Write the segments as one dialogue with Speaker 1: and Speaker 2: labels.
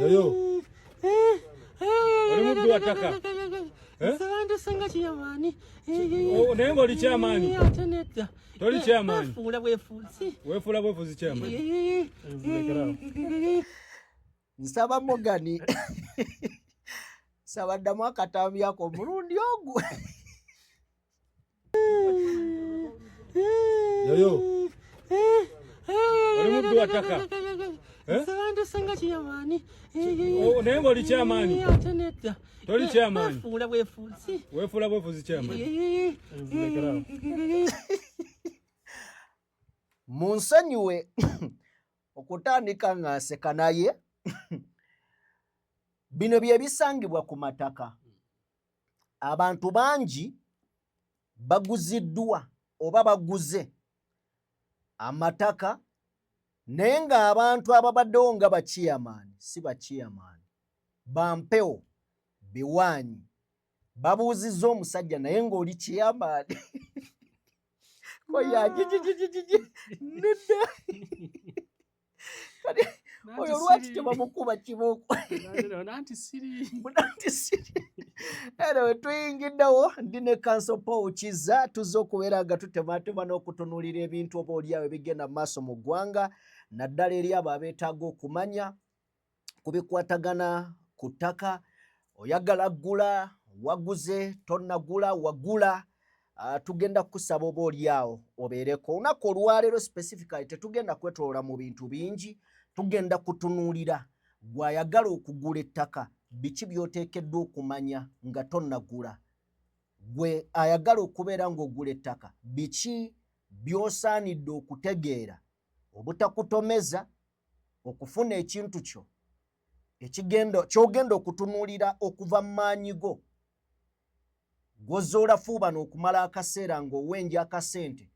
Speaker 1: Yoyo. Oli muddu wataka.
Speaker 2: Sawandu sanga chiyamani.
Speaker 1: Nengo li chairman.
Speaker 2: Ateneta.
Speaker 1: Toli chairman.
Speaker 2: Wefula
Speaker 1: bwefuzi chairman.
Speaker 3: Nsaba Mogani. Sabaddamu akatambi ako mulundi ogwo.
Speaker 1: Yoyo. Oli muddu wataka.
Speaker 2: Sawandu sanga chiyamani.
Speaker 1: Nengo li chairman.
Speaker 2: Ateneta.
Speaker 1: Toli chairman.
Speaker 2: Wefula
Speaker 1: bwefuzi chairman.
Speaker 3: Munsonyiwe okutandika nga nseka naye. Bino bye bisangibwa ku mataka. Abantu bangi baguziddwa oba baguze amataka naye nga abantu ababaddewo nga bakiyamaani si bakiyamaani bampewo biwaanyi babuuzizza omusajja naye ng'oli kiyamaani nedda oyo lwaki tebamukuba kibooko anyway tuyingiddewo ndi ne Council Paul Kizza tuzze okubeera nga tutematema n'okutunuulira ebintu oba oliawo ebigenda mu maaso mu ggwanga naddala eri abo abeetaaga okumanya ku bikwatagana ku ttaka oyagala ggula waguze tonnagula wagula tugenda kusaba oba oliawo obeereko olunaku olwaleero specifically tetugenda kwetoloola mu bintu bingi tugenda kutunuulira gw'ayagala okugula ettaka biki by'oteekeddwa okumanya nga tonnagula gwe ayagala okubeera ng'ogula ettaka biki by'osaanidde okutegeera obutakutomeza okufuna ekintu kyo ky'ogenda okutunuulira okuva mu maanyi go gozoola fuuba n'okumala akaseera ng'owenja akasente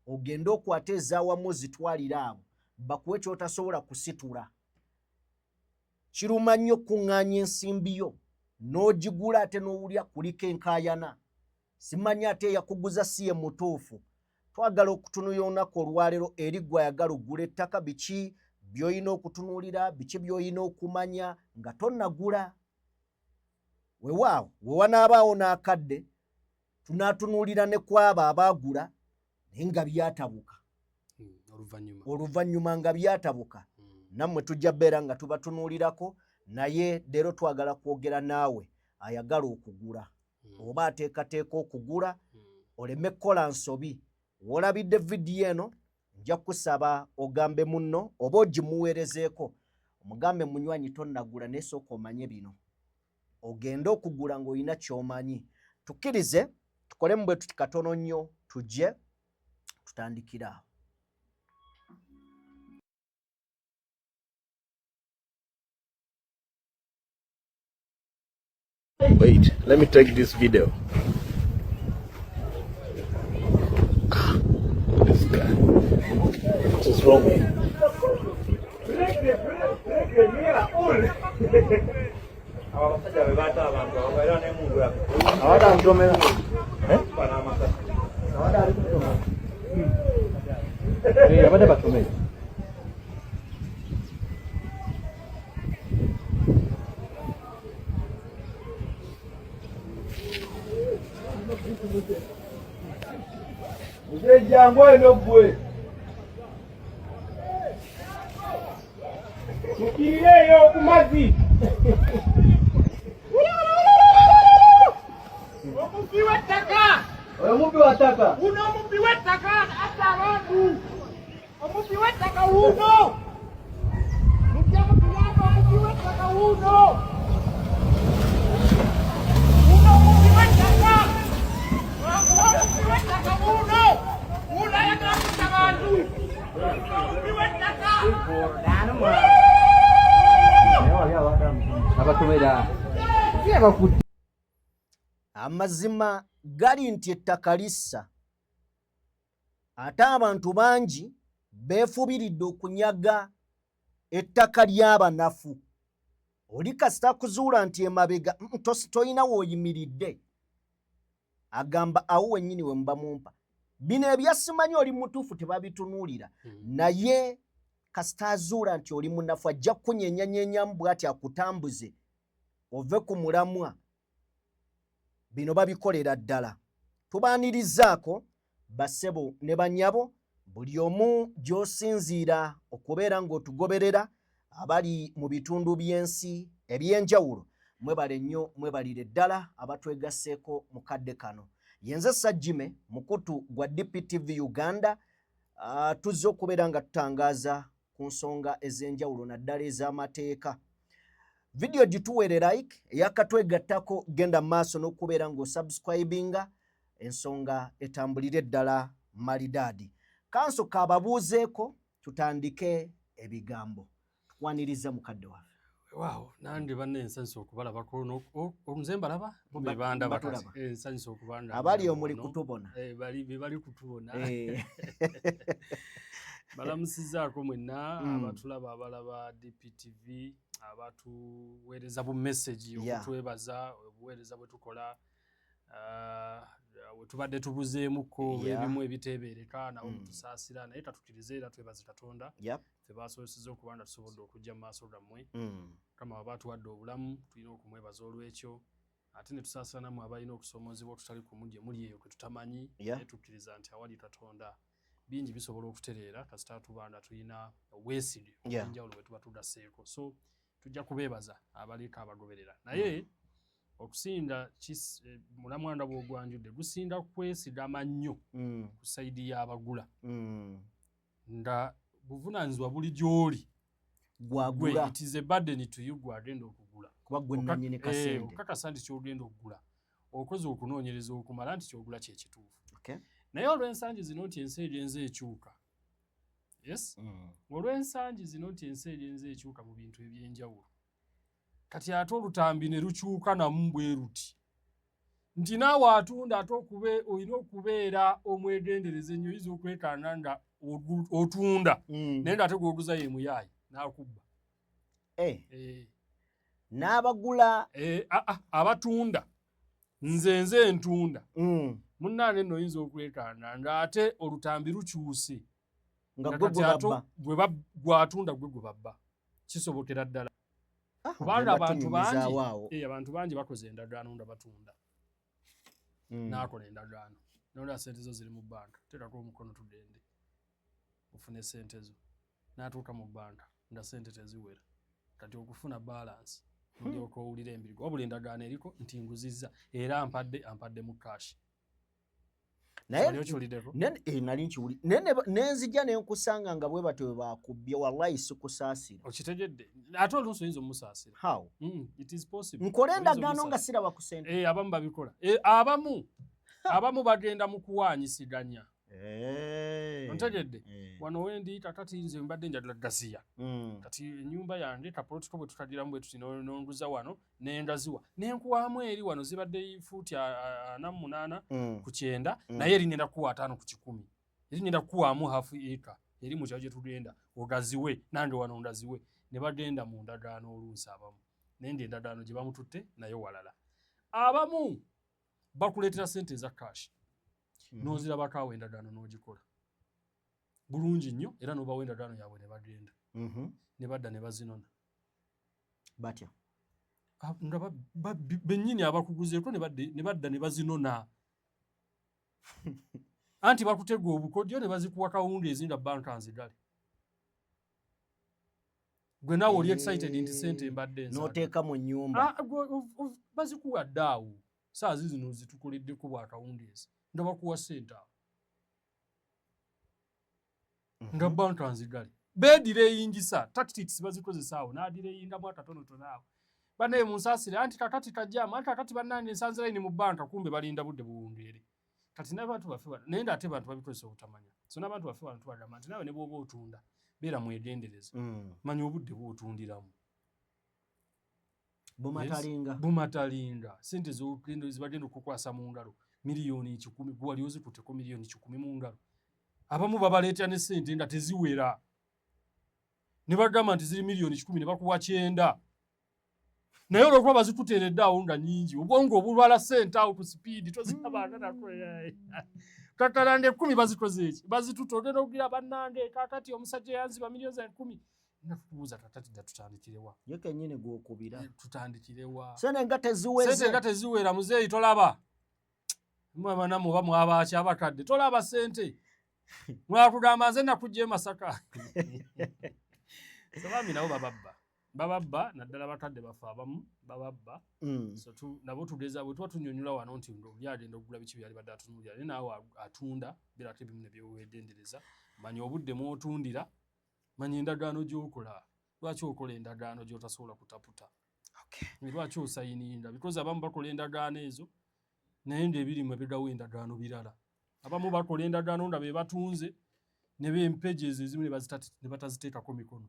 Speaker 3: ogende okwata ezaawamu zitwalira abo bakuwe ky'otasobola kusitula kiruma nnyo kuŋŋaanya ensimbi yo n'ogigula ate n'owulya kuliko enkaayana simanya ate eyakuguza si ye mutuufu twagala okutunuulira olunaku olwaleero eri gwe ayagala ogula ettaka biki by'olina okutunuulira biki by'olina okumanya nga tonnagula weewaawo we wanaabaawo n'akadde tunaatunuulira ne kwabo abaagula naye nga byatabuka oluvannyuma nga byatabuka nammwe tujja bbeera nga tubatunuulirako naye leero twagala kwogera naawe ayagala okugula oba ateekateeka okugula oleme kukola nsobi w'olabidde vidiyo eno nja kusaba ogambe munno oba ogimuweerezeeko omugambe munywanyi tonnagula naye sooka omanye bino ogende okugula ng'olina ky'omanyi tukkirize tukolemu bwe tuti katono nnyo tujje tutandikire awo.
Speaker 4: Wait, let me take this video. This guy. What is wrong with him?
Speaker 1: Jango eno gwe. Mukirireyo ku mazzi. Omupi w'ettaka.
Speaker 3: Omupi w'ettaka.
Speaker 1: Uno omupi w'ettaka ate abantu. Omupi w'ettaka wuno. Mujja mutuyamba omupi w'ettaka wuno. Uno omupi w'ettaka. Omupi w'ettaka wuno. Uno ayagala kutta bantu. Omupi w'ettaka.
Speaker 3: Amazima gali nti ettaka lissa ate abantu bangi beefubiridde okunyaga ettaka ly'abanafu oli kasita kuzuula nti emabega toyina w'oyimiridde agamba awo wennyini we muba mumpa bino ebyasimanyi oli mutuufu tebabitunuulira naye kasita azuula nti oli munafu ajja kunyenyanyenyamu bw'ati akutambuze ove ku mulamwa. Bino babikolera ddala. Tubaanirizaako bassebo ne bannyabo, buli omu gy'osinziira okubeera ng'otugoberera abali mu bitundu by'ensi eby'enjawulo. Mwebale nnyo, mwebalire ddala abatwegasseeko mu kadde kano. Yenze Sajjime, mukutu gwa DPTV Uganda, tuzze okubeera nga tutangaaza ku nsonga ez'enjawulo naddala ez'amateeka. Video gituwere like, eyakatwegattako genda maaso n'okubeera ng'osubscribinga, ensonga etambulire ddala malidaadi. Kanso kababuuzeeko tutandike ebigambo. Tukwaniriza mukadde waffe.
Speaker 2: Wow, nandi banne ensanso okubalabako omuzemba laba bebanda bakati ensanso okubanda
Speaker 3: abali omuli kutubona
Speaker 2: bali kutubona balamusizaako mwenna abatulaba abalaba DPTV abatuweereza bu message okutwebaza obuweereza bwe tukola wetubadde tubuzeemuko ebimu ebiteebereka nawo mutusaasira naye tatukkirize era twebaze Katonda tebasobozesezza okuba nga tusobodde okujja mu maaso gammwe Kama baatuwadde obulamu tulina okumwebaza olw'ekyo ate ne tusaasira nammwe abalina okusoomozebwa otutali ku muli eyo kwe tutamanyi naye tukkiriza nti awali Katonda bingi bisobola okutereera kasita tubanda tulina weesige enjawulo bwe tuba tudasseeko so tujja kubeebaza abaliko abagoberera naye okusinda mulamwanda bw'ogwanjudde gusinda kwesigama nnyo ku sayidi y'abagula nga buvunaanyizibwa buli gy'oli gwagula it is a burden to you gwagenda okugula
Speaker 3: kuba gwe nannyini kasente
Speaker 2: okakasa nti ky'ogenda okugula okoze okunoonyereza okumala nti ky'ogula kye kituufu naye olw'ensangi zino nti ensi egyenze ekyuka olw'ensangi zino nti ensi egyenze ekyuka mu bintu eby'enjawulo kati ate olutambi ne lukyuka namu bwe ruti nti naawe atunda ate olina okubeera omwegendereza ennyo oyinza okwekanga nga otunda naye ng'ate gw'oguza ye muyaayi n'akubba
Speaker 3: n'abagula
Speaker 2: abatunda nze ntunda munnaane nno oyinza okwekanga ng'ate olutambi lukyuse
Speaker 3: nga gwe
Speaker 2: gwatunda gwe gwe babba kisobokera ddala kubanga abantu bangi bakoze endagaano nga batunda n'akola endagaano nolwa sente zo ziri mu banka teekako omukono tugende ofune sente zo n'atuuka mu banka nga sente teziwera kati okufuna balance olyoka owulira embirigo wabula endagaano eriko nti nguzizza era ampadde mu kashi
Speaker 3: naye nali nkiwuli nenzijja nenkusanga nga bwe batyo bwe bakubbye wallahi sikusaasira
Speaker 2: okitegedde ate oluusi oyinza omusaasira
Speaker 3: how
Speaker 2: it is possible
Speaker 3: nkole endagaano nga siraba ku sente
Speaker 2: abamu babikola abamu bagenda mu kuwaanyisiganya ontegedde wano wendi kakati nze mbadde njagala gasiya kati ennyumba yange kapolotiko bwe tutagiramu bwe tuti nonguza wano nendaziwa nenkuwaamu eri wano zibadde fuuti 48 ku 9 naye erinenda kuwa 5 ku 10 erinenda kuwaamu hafu eka eri mu kyalo gye tugenda ogaziwe nange wano ndaziwe ne bagenda mu ndagaano oluusi abamu naye ndi endagaano gye bamututte naye walala abamu bakuleetera sente eza kashi nozirabako awo endagaano n'ogikola bulungi nnyo era n'obawo endagaano yaabwe ne bagenda ne badda ne bazinona
Speaker 3: batya
Speaker 2: nga bennyini abakuguzeeko ne badda ne bazinona anti bakutega obukodyo ne bazikuwa kawundi ezinda banka nzigale gwe naawe oli excited nti sente mbadde
Speaker 3: n'oteeka mu nnyumba
Speaker 2: bazikuwadde awo saazi zino zitukoleddeko bwakawundi ezi nga bakuwa sente awo nga banka nzigale beedireyingisa tactics bazikozesa awo n'adireyingamu akatonotono awo banaye munsaasire anti kakati kajjaamu anti kakati bannange nsanze layini mu banka kumbe balinda budde buwungeere kati n'abantu baffe naye ng'ate bantu babikozesa obutamanya so n'abantu baffe bantu bagamba nti nawe ne bw'oba otunda beera mwegendereza manya obudde bw'otundiramu bumatalinga sente zibagenda okukwasa mu ngalo miliyoni 10 gwe wali ozikutteko miliyoni 10 mu ngalo abamu babaleetera ne sente nga teziwera ne bagamba nti ziri miliyoni 10 ne bakuwa 9 naye olwokuba bazikuteeredde awo nga nnyingi obwongo obulwala sente awo ku sipiidi tozirabanga nako tatalande 10 bazikoze eki bazitutode n'okugira bannange kakati omusajja yanziba milioni 10 nafubuza tatati datutandikirewa
Speaker 3: yeke nyine gwokubira
Speaker 2: tutandikirewa
Speaker 3: sene nga teziweze
Speaker 2: sente nga teziwera muzeeyi tolaba mwabana muba mwabaki abakadde tolaba sente mwakugamba nze nakujja Masaka sabami nabo bababba naddala bakadde bafa abamu bababba so nabo tugeza bwe tuba tunyonyola wano nti byagenda okugula biki byali badde atunulira naye naawe atunda birate bimu ne byewedendereza manyi obudde mwotundira manyi endagaano gy'okola lwaki okola endagaano gy'otasobola kutaputa lwaki osayininda because abamu bakola endagaano ezo naye ng'ebirimu ebigawo endagaano birala abamu bakola endagaano nga be batunze ne b'empeji ezo ezimu ne bataziteekako mikono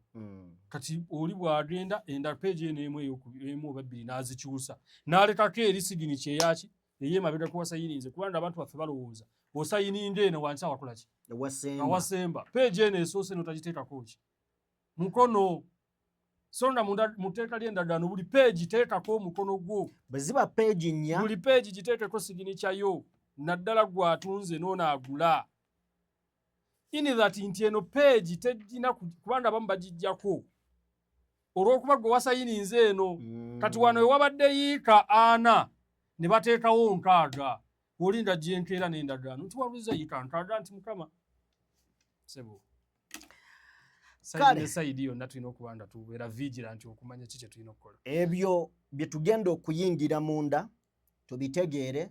Speaker 2: kati oli bw'agenda endapeji eno emu oba bbiri n'azikyusa n'alekako eri sigini kyeyaki ey'emabega ku wasayininze kubanga abantu baffe balowooza osayininga eno wansi awakola ki awasemba peji eno esoose n'otagiteekako ki mukono sonda mu tteeka ly'endagaano buli peji teekako omukono gwo
Speaker 3: bwe ziba peji nnya
Speaker 2: buli peji giteekeko sigini kyayo naddala gw'atunze n'onaagula ini that nti eno peji tegina kubanga abamu bagijjako olw'okuba gwe wasayininze eno kati wano ewabadde yiika 4 ne bateekawo 6 olinda gyenkeera n'endagaano nti wabuliza yiika 6 nti mukama sebo sayidi yonna tulina okuba nga tubeera vigilant okumanya ki kye tulina okukola
Speaker 3: ebyo bye tugenda okuyingira munda tubitegeere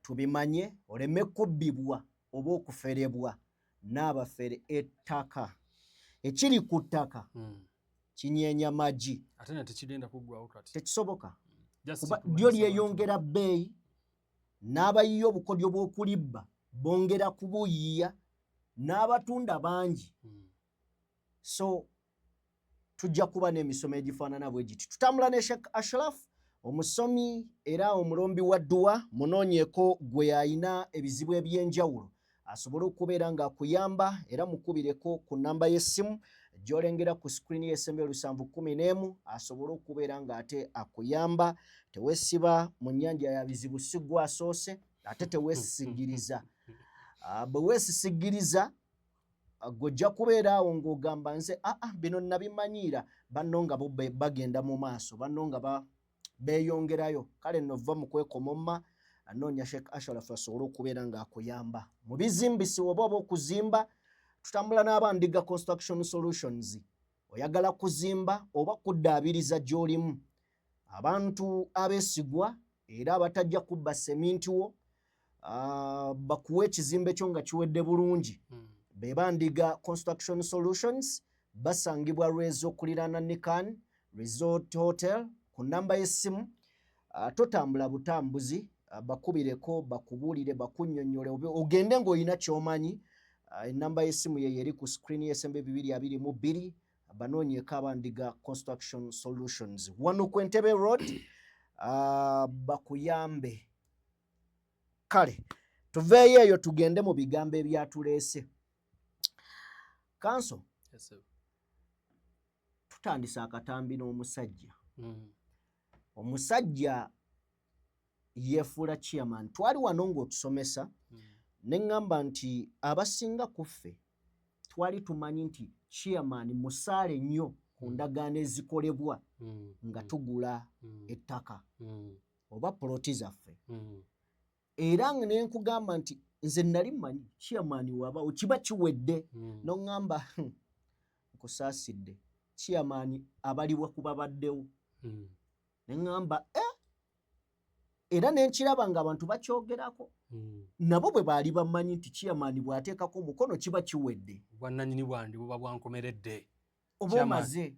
Speaker 3: tubimanye oleme kubbibwa oba okuferebwa n'abafere ettaka ekiri ku ttaka kinyeenya magi
Speaker 2: ate na tekigenda kuggwawo kati
Speaker 3: tekisoboka lyo lyeyongera bbeeyi n'abayiya obukodyo bw'okulibba bongera kubuyiya n'abatunda bangi so tujja kuba n'emisomo egifaanana bwe giti tutambula ne Sheikh Ashraf omusomi era omulombi wa dduwa munoonyeeko gwe ayina ebizibu eby'enjawulo asobole okubeera ng'akuyamba era mukubireko ku nnamba y'essimu gy'olengera ku screen y'essembe 711 asobole okubeera ng'ate akuyamba teweesiba mu nnyanja ya bizibu si gwe asoose ate teweesisigiriza bwe weesisigiriza gojja kubeera awo ng'ogamba nze bino nabimanyiira banno nga bo bagenda mu maaso banno nga beeyongerayo kale nno va mu kwekomomma anoonya Sheikh Ashraf asobole okubeera ng'akuyamba mu bizimbisi oba okuzimba tutambula n'abandiga construction solutions oyagala kuzimba oba kuddaabiriza gy'olimu abantu abeesigwa era abatajja kubba seminti wo bakuwa ekizimbe kyo nga kiwedde bulungi be bandiga construction solutions basangibwa Lwezo okuliraana Nikan Resort Hotel ku nnamba y'essimu totambula butambuzi bakubireko bakubuulire bakunnyonnyole ogende ng'olina ky'omanyi ennamba y'essimu ye eri ku screen y'essembe 222 banoonyeeko abandiga construction solutions wano ku Entebbe Road bakuyambe kale tuveeyo eyo tugende mu bigambo ebyatuleese kanso tutandise akatambi n'omusajja omusajja yeefuula chairman twali wano ng'otusomesa ne ŋŋamba nti abasinga ku ffe twali tumanyi nti chairman musaale nnyo ku ndagaano ezikolebwa nga tugula ettaka oba poloti zaffe era ne nkugamba nti nze nali mmanyi chairman waba kiba kiwedde n'oŋŋamba nkusaasidde chairman abalibwa kuba baddewo ne ŋŋamba era ne nkiraba ng'abantu bakyogerako nabo bwe baali bamanyi nti chairman bw'ateekako omukono kiba kiwedde
Speaker 2: bwannannyini bwandi buba bwankomeredde
Speaker 3: oba omaze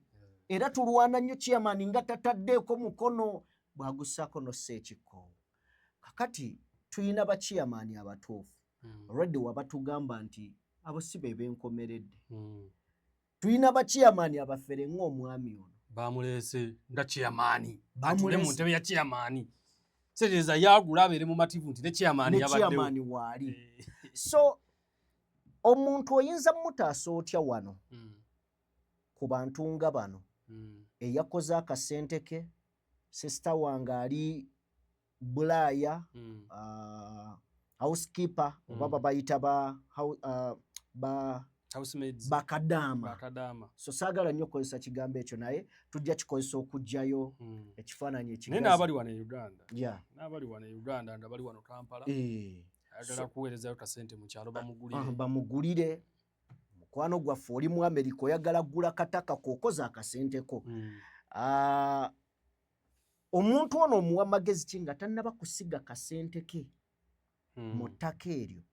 Speaker 3: era tulwana nnyo chairman nga tataddeeko mukono bw'agussaako n'osseekikoowo kakati tulina ba chairman abatuufu already wabatugamba nti abo si be benkomeredde tulina ba chairman abafere ng'omwami ono
Speaker 2: bamuleese nga chairman atule mu ntebe ya chairman sereza yagula abeere mu mativu nti ne chairman yabaddewo
Speaker 3: waali so omuntu oyinza mutaasa otya wano ku bantu nga bano eyakoze akasente ke sisita wange ali Bulaaya housekeeper oba babayita
Speaker 2: housemaids
Speaker 3: bakadaama. So saagala nnyo okukozesa kigambo ekyo naye tujja kikozesa okugjayo ekifaananyi ekigazi.
Speaker 2: Naye n'abali wano e Uganda.
Speaker 3: Yeah.
Speaker 2: N'abali wano e Uganda n'abali wano Kampala. Ayagala kuweerezayo kasente mu kyalo bamugulire.
Speaker 3: Bamugulire. Mukwano gwaffe oli mu America oyagala kugula kataka k'okoza akasenteko. Omuntu ono omuwa magezi ki nga tannaba kusiga kasente ke mu ttaka eryo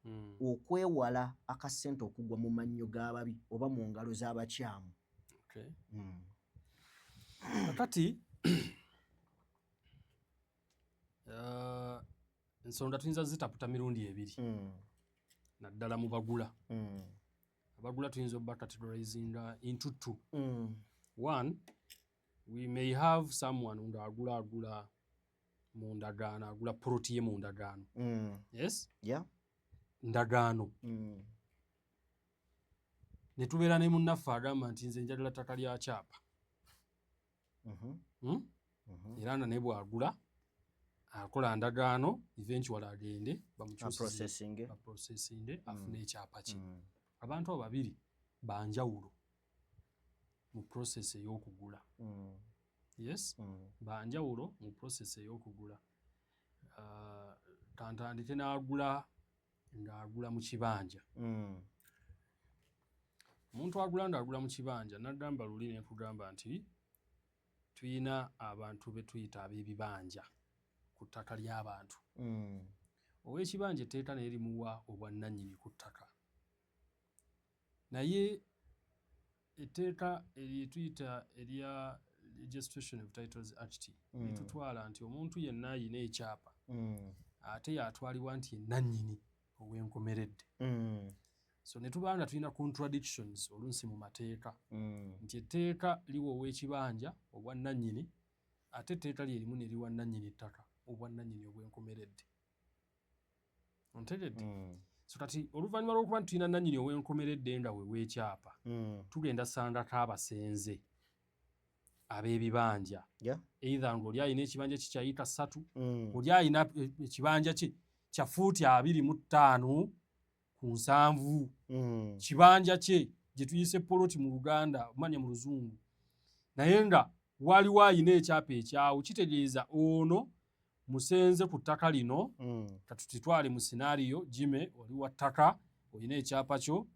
Speaker 3: okwewala akasente okugwa mu mannyo g'ababi oba mu ngalo z'abakyamu.
Speaker 2: Kati ensonga tuyinza zitaputa mirundi ebiri naddala mu bagula. Abagula tuyinza obba categorizinga into two. One, we may have someone ng'agula mu ndagaano, agula proti ye mu ndagaano. Yes?
Speaker 3: Yeah.
Speaker 2: Ndagaano. Ne tubeera ne munnaffe agamba nti nze njagala ttaka lya kyapa. Era nga ne bw'agula akola ndagaano eventual agende bamukyusize baprocessinge afune ekyapa kye. Abantu abo babiri banjawulo mu process ey'okugula. Yes? Banjawulo mu process ey'okugula. Tantandike n'agula ng'agula mu kibanja. Omuntu agula ng'agula mu kibanja n'agamba luli ne kugamba nti tuyina abantu be tuyita ab'ebibanja ku ttaka ly'abantu. Ow'ekibanja etteeka naye limuwa obwannannyini ku ttaka. Naye etteeka eryetuyita erya Registration of Titles Act litutwala nti omuntu yenna ayina ekyapa ate yatwalibwa nti yennannyini ow'enkomeredde. So ne tuba nga tulina contradictions oluusi mu mateeka nti etteeka liwa ow'ekibanja obwannannyini ate etteeka lye limu ne liwa nnannyini ttaka obwannannyini obw'enkomeredde. Ontegedde? So kati oluvannyuma lw'okuba nti tulina nnannyini ow'enkomeredde nga we w'ekyapa tugenda sangako abasenze ab'ebibanja. Either ng'oli ayina ekibanja kye kyayita 3, oli ayina ekibanja kye kya fuuti 25 ku 7, kibanja kye gye tuyise poloti mu Luganda omanya mu Luzungu, naye nga waliwo ayina ekyapa ekyawo, kitegeeza ono musenze ku ttaka lino. Katutitwale mu scenario Jime oli wa ttaka olina ekyapa kyo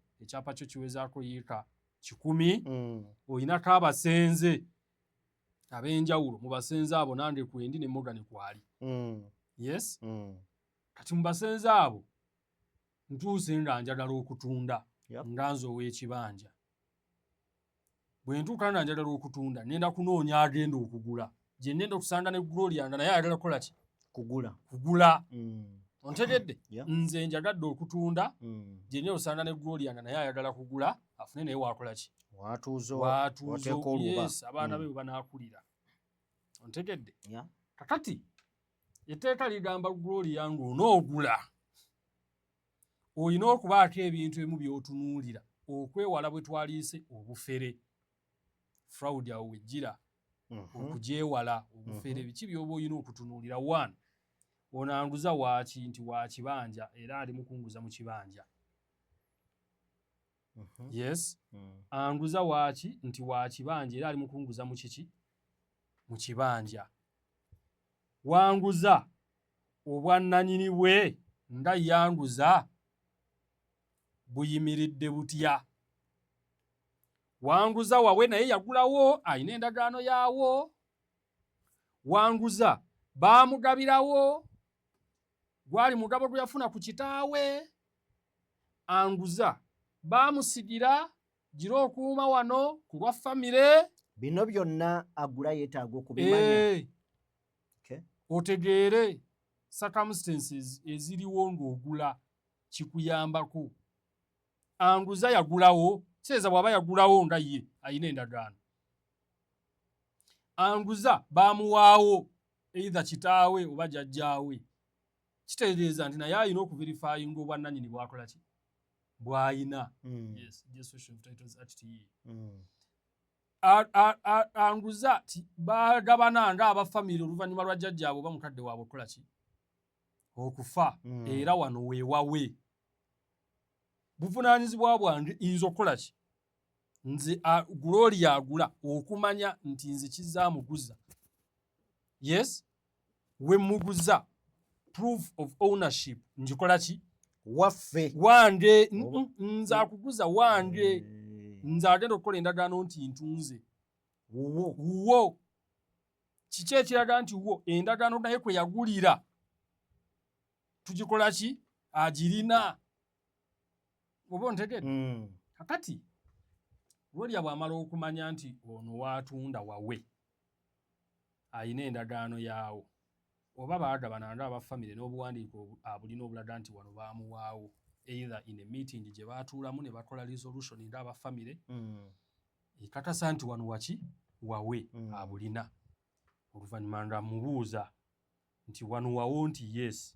Speaker 2: kiwezaako yiika 10, olinako abasenze ab'enjawulo. Mu basenze abo nange kwendi ne Morgan kwali. Yes? Kati mu basenze abo ntuuse nga njagala okutunda nga nze ow'ekibanja. Bwe ntuuka nga njagala okutunda ngenda kunoonya agenda okugula. Gye ngenda okusanga ne Gloria nga naye ayagala kukola ki? Kugula. Ontegedde? Nze njagadde okutunda gye ngenda okusanga ne Gloria nga naye ayagala kugula afune naye waakola ki? Watuuzo. Yes, abaana be banaakulira. Ontegedde? Kakati etteeka ligamba Gloria ng'onoogula olina okubaako ebintu ebimu by'otunuulira okwewala bwe twaliise obufere. Fraud awo wejjira okugyewala obufere biki by'oba olina okutunuulira. 1, ono anguza waaki nti wa kibanja era ali mukunguza mu kibanja. Yes? Anguza waaki nti wa kibanja era ali mukunguza mu kiki? Mu kibanja. Wanguza obwannannyini bwe nga yanguza buyimiridde butya? Wanguza wawe naye yagulawo ayina endagaano yaawo? Wanguza baamugabirawo gwali mugabo gwe yafuna ku kitaawe? Anguza baamusigira gira okuuma wano ku lwa famire?
Speaker 3: Bino byonna agula yeetaaga okubimanya.
Speaker 2: Otegeere circumstances eziriwo ng'ogula kikuyambako. Anguza yagulawo, kitegeeza bw'aba yagulawo nga ye ayina endagaano. Anguza baamuwaawo either kitaawe oba jjajjaawe, kitegeeza nti naye ayina okuverifyinga obwannannyini bwakola ki? Bw'ayina. Yes, Registration of Titles Act. Anguza ti bagabana nga abafamire oluvannyuma lwa jjajjaabwe oba mukadde waabwe okukola ki? okufa era wano weewawe buvunaanyizibwa bwange nze okukola ki nze Gloria agula okumanya nti nze kizaamuguza yes we muguza proof of ownership njikola ki
Speaker 3: waffe
Speaker 2: wange nze akuguza wange nze agenda okukola endagaano nti ntunze wuwo kiki ekiraga nti wo endagaano naye kwe yagulira tugikola ki agirina oba ontegedde kakati Gloria bw'amala okumanya nti ono waatunda wawe ayina endagaano yaawo oba baagabana nga abafamire n'obuwandiiko abulina obulaga nti wano baamuwaawo either in a meeting gye baatuulamu ne bakola resolution nga abafamire ekakasa nti wano waki wawe abulina oluvannyuma nga mubuuza nti wano wawo nti yes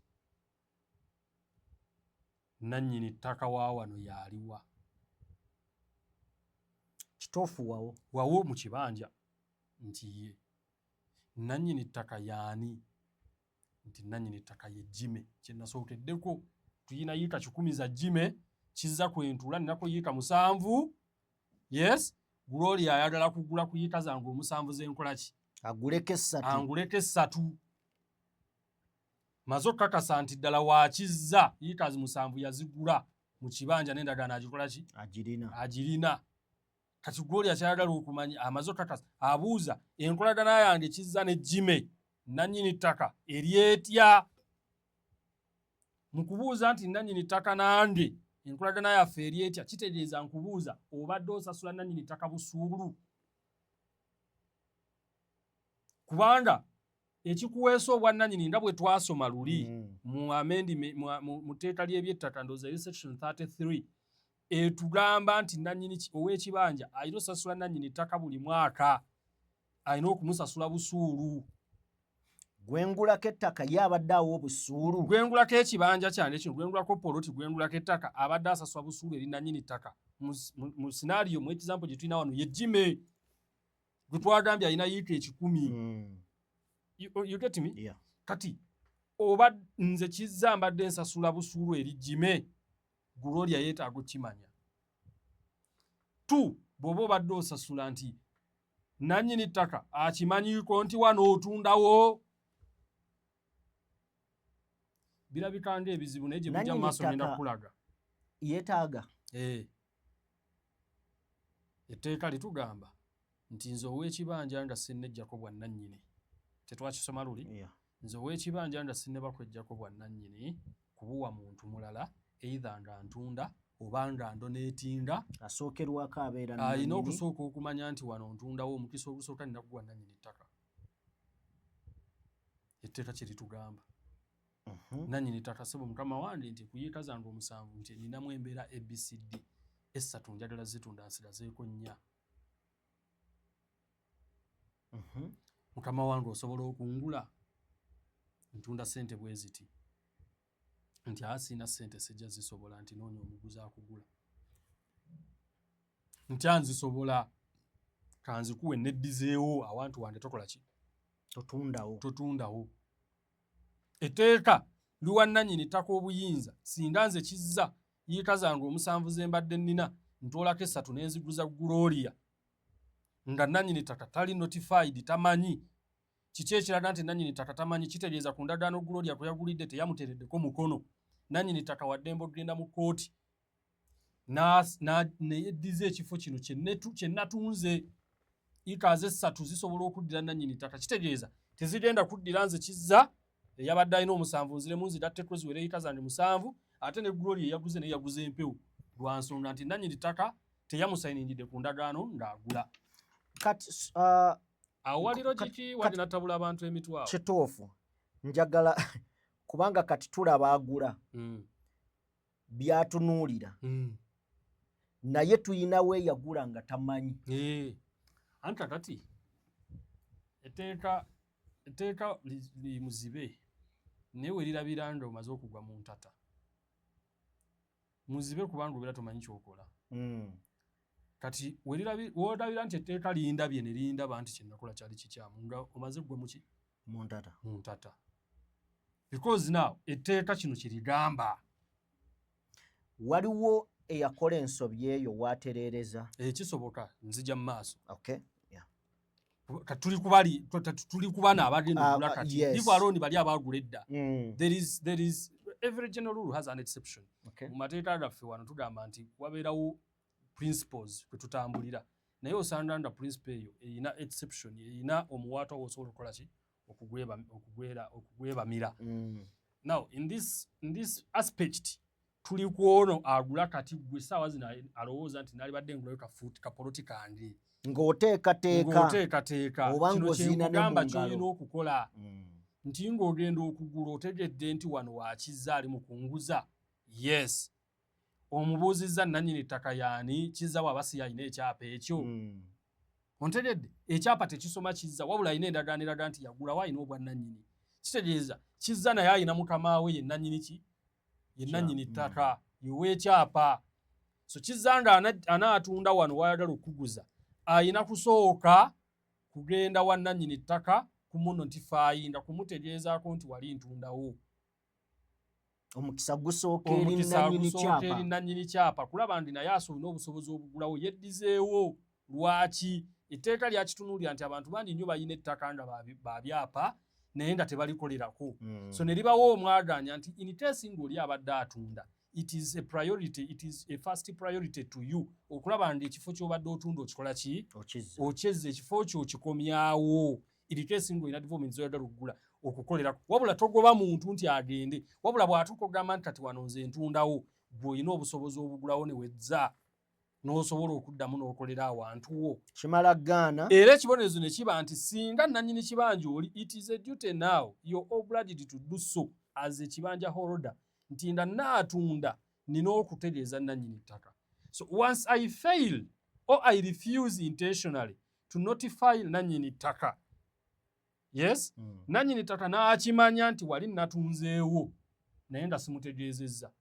Speaker 2: nannyini ttaka wa wano yaliwa
Speaker 3: kituufu
Speaker 2: wawo mu kibanja nti ye nannyini ttaka yaani nti nannyini ttaka ye Jime kye nasookeddeko tuyina yiika 10 za Jime kizza kwentula ninako yiika 7 yes Gloria ayagala kugula ku yiika zange 7 z'enkola ki
Speaker 3: anguleko
Speaker 2: 3 maze okukakasa nti ddala waakizza yiika 7 yazigula mu kibanja n'endagaano agikola ki agirina kati Gloria kyayagala okumanya amaze okukakasa abuuza enkolagana yange kizza ne Jime nannyini ttaka eryetya mu kubuuza nti nannyini ttaka nange enkolagana yaffe eryetya kitegeeza nkubuuza obadde osasula nannyini ttaka busuulu kubanga ekikuweesa obwannannyini nga bwe twasoma luli mu tteeka ly'ebyettaka ndowooza eri section 33 etugamba nti nannyini ow'ekibanja alina osasula nannyini ttaka buli mwaka alina okumusasula busuulu
Speaker 3: gwengulako ettaka ye abadde awo obusuulu
Speaker 2: gwengulako ekibanja kyange kino gwengulako poloti gwengulako ettaka abadde asasula busuulu eri nannyini ttaka mu sinaariyo mu ekizampo gye tulina wano ye Jime gwe twagambye alina yiika 10 you get me?
Speaker 3: Yeah.
Speaker 2: Kati oba nze kizza mbadde nsasula busuulu eri Jime Gloria yeetaaga okimanya 2 bw'oba obadde osasula nti nannyini ttaka akimanyiiko nti wano otundawo birabika ng'ebizibu naye gye bujja mu maaso ngenda kukulaga
Speaker 3: yeetaaga
Speaker 2: etteeka litugamba nti nze ow'ekibanja nga sinnejjako bwannannyini tetwakisoma luli nze ow'ekibanja nga sinnebakwejjako bwannannyini kubuwa muntu mulala either nga ntunda oba nga ndoneetinga
Speaker 3: asookerwako abeera
Speaker 2: alina okusooka okumanya nti wano ntundawo omukisa ogusooka nina kuwa nannyini ttaka etteeka kye litugamba nannyini ttaka sebo mukama wange nti ku yiika zange 7 nti ninamu embeera ABCD 3 njagala zitunda nsirazeeko 4 mukama wange osobola okungula ntunda ssente bwe ziti nti asiina ssente sijja zisobola nti noonya omuguzi akugula nti anzisobola kanzikuwe neddizeewo awantu wange tokola ki totundawo etteeka liwa nannyini ttaka obuyinza singa nze kizza yiika zange 7 ze mbadde nnina ntoolako 3 n'enziguza Gloria nga nannyini ttaka tali notified tamanyi kiki ekiraga nti nannyini ttaka tamanyi kitegeeza ku ndagaano Gloria kwe yagulidde teyamuteereddeko mukono nannyini ttaka waddembe ogenda mu kkooti neyeddiza ekifo kino kye natunze yiika ze 3 zisobola okuddira nannyini ttaka kitegeeza tezigenda kuddira nze kizza eyabadde alina 7 nziremu nzigatteko ziwere yiika zange 7 ate ne Gloria yaguze naye yaguze empewo lwa nsonga nti nannyini ttaka teyamusayiningidde ku ndagaano ng'agula
Speaker 3: kati
Speaker 2: awaliro kiki wadinatabula abantu emitwalo
Speaker 3: kituufu njagala kubanga kati tulaba agula byatunuulira naye tuyina we yagula nga tamanyi
Speaker 2: anti kati etteeka limuzibe naye we lirabira nga omaze okugwa mu ntata muzibe kubanga obeera tomanyi kyokola kati wolabira nti etteeka lindabye ne lindaba nti kyenakola kyali kikyamu nga omaze ggwe muki mu ntata because now etteeka kino kirigamba.
Speaker 3: Waliwo eyakola ensobi eyo watereereza.
Speaker 2: Kisoboka nzija mu maaso.
Speaker 3: Okay. Yeah.
Speaker 2: Tuli kubana abagenda okugula kati.
Speaker 3: Yes.
Speaker 2: Live alone bali abagula edda.
Speaker 3: Mm.
Speaker 2: There is every general rule has an exception.
Speaker 3: Okay.
Speaker 2: Mu mateeka gaffe wano tugamba nti wabeerawo principles kwe tutambulira. Naye osanga nda principle eyo eyina exception, eyina omuwaato osobola okukola ki okugwebamira. Now in this aspect tuli kuono agula kati gwe saawa zino alowooza nti nali badde ngulayo kapoloti kange ng'oteekateeka kino kyengamba kyolina okukola nti ng'ogenda okugula otegedde nti wano wakiza ali mukunguza. Yes, omubuuzizza nannyini ttaka yaani kizza bw'aba si yalina ekyapa ekyo. Ontegedde ekyapa tekisoma kizza wabula alina endagaano eraga nti yagulawo alina obwannannyini. Kitegeeza kizza naye alina mukama we ye nannyini ki? Ye nannyini ttaka y'ow'ekyapa. So kizza nga anaatunda wano wayagala okuguza ayina kusooka kugenda wa nannyini ttaka kumunotifayinga kumutegeezaako nti wali ntundawo.
Speaker 3: Omukisa gusooka eri nannyini kyapa kulaba ndi naye asobola obusobozi obugulawo yeddizeewo. Lwaki? Etteeka lyakitunuulira nti abantu bangi nnyo balina ettaka nga babyapa naye nga tebalikolerako. So ne libawo omwaganya nti in case ng'oli abadde atunda, it is a priority, it is a first priority to you okulaba nti ekifo ky'obadde otunda okikola ki? Okyezza ekifo kyo okikomyawo. In case ng'olina development zoyagala okugula okukolerako. Wabula togoba muntu nti agende. Wabula bw'atuuka ogamba nti kati wano nze ntundawo, bw'olina obusobozi obugulawo ne wezza n'osobola okuddamu n'okolera awantu wo. Kimala gaana.
Speaker 2: Era ekibonerezo ne kiba nti singa nannyini kibanja oli, it is a duty now, you're obliged to do so as a kibanja holder. Nti nda naatunda nina okutegeeza nannyini ttaka. So once I fail or I refuse intentionally to notify nannyini ttaka, yes, nannyini ttaka n'akimanya nti wali natunzeewo naye nga simutegeezezza,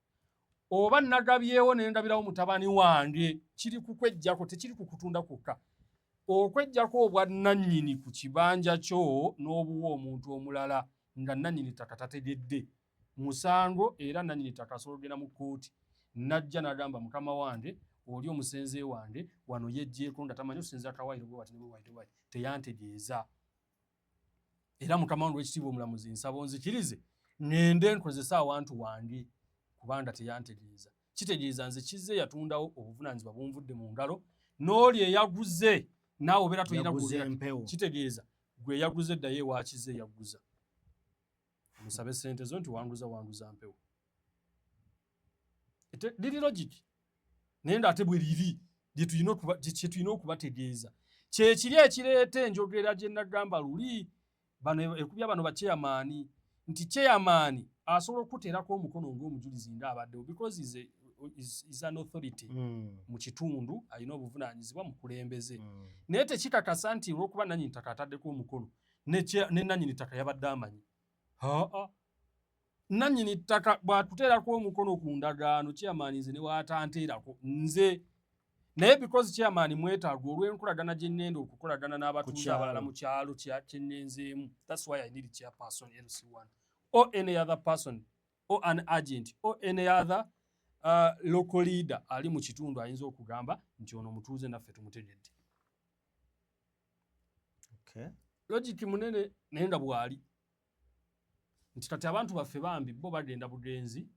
Speaker 2: oba nagabyewo ne ndabirawo mutabani wange, kiri kukwejjako tekiri kukutunda kwokka. Okwejjako obwannannyini ku kibanja kyo n'obuwa omuntu omulala nga nannyini ttaka tategedde musango, era nannyini ttaka asobola okugenda mu kkooti najja n'agamba mukama wange oli omusenze wange wano yejjeeko nga tamanyi osenze akawaayiro bwe bati teyantegeeza. Era mukama wange w'ekitiibwa omulamuzi nsaba onzikirize ngende nkozese awantu wange kubanga teyantegeeza. Kitegeeza nze kizze yatundawo obuvunaanyizibwa bunvudde mu ngalo, n'oli eyaguze naawe obeera toyina gulya. Kitegeeza gwe yaguze eddayo ewa kizze yaguza. Musabe ssente zo nti wanguza mpewo. Liri logic. Naye ng'ate bwe liri kye tulina okubategeeza. Kye kiri ekireeta enjogera gye nagamba luli ekubya bano bakyeyamaani nti kyeyamaani asobola okuteerako omukono ng'omujulizi ng'abaddewo because is an authority mu kitundu, alina obuvunaanyizibwa mu kulembeze. Naye tekikakasa nti olw'okuba nannyini ttaka ataddeko omukono ne nannyini ttaka yabadde amanyi. Nannyini ttaka bw'atuteerako omukono ku ndagaano kyeyamaani nze ne waatanteerako nze. Naye because kyeyamaani mwetaaga olw'enkolagana gye nnenda okukolagana n'abatuuze abalala mu kyalo kye nnenzeemu. That's why I need chairperson LC1 or any other person or an agent or any other local leader ali mu kitundu ayinza okugamba nti ono mutuuze naffe tumutegedde.
Speaker 3: Okay.
Speaker 2: Logic munene naye nga bwali nti kati abantu baffe bambi bo bagenda bugenzi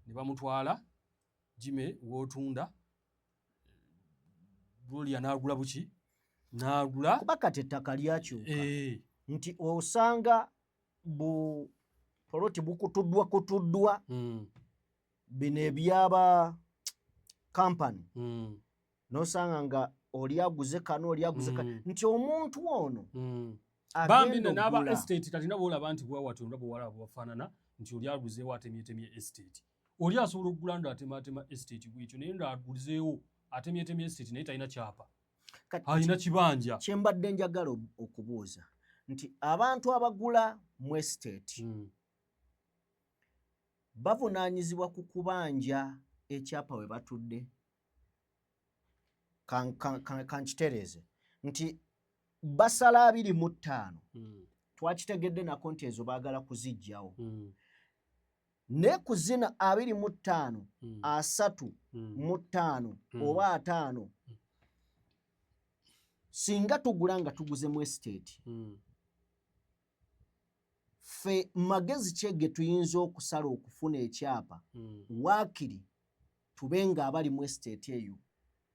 Speaker 2: ne bamutwala Jime w'otunda Bulia n'agula buki? N'agula
Speaker 3: kuba kati ettaka lyakyuka. Nti osanga poloti bukutuddwa bino ebyaba kampani n'osanga nga oli aguze kano oli aguze kano nti omuntu ono
Speaker 2: bambi n'aba estate kati nabo olaba nti bwa watu ndabo wala bafaanana nti oli aguzeewo atemyetemye estate. Oli asobola okugula ng'atematema estate bw'ekyo naye ng'aguzeewo atemyetemye estate naye talina kyapa. Alina kibanja.
Speaker 3: Kye mbadde njagala okubuuza nti abantu abagula mu estate bavunaanyizibwa ku kubanja ekyapa we batudde. Kankitereeze nti basala 25 twakitegedde nako nti ezo baagala kuziggyawo ne kuzina 25 35 oba 5 singa tugula nga tuguze mu estate fe magezi kyege tuyinza okusala okufuna ekyapa waakiri tubenga abali mu estate eyo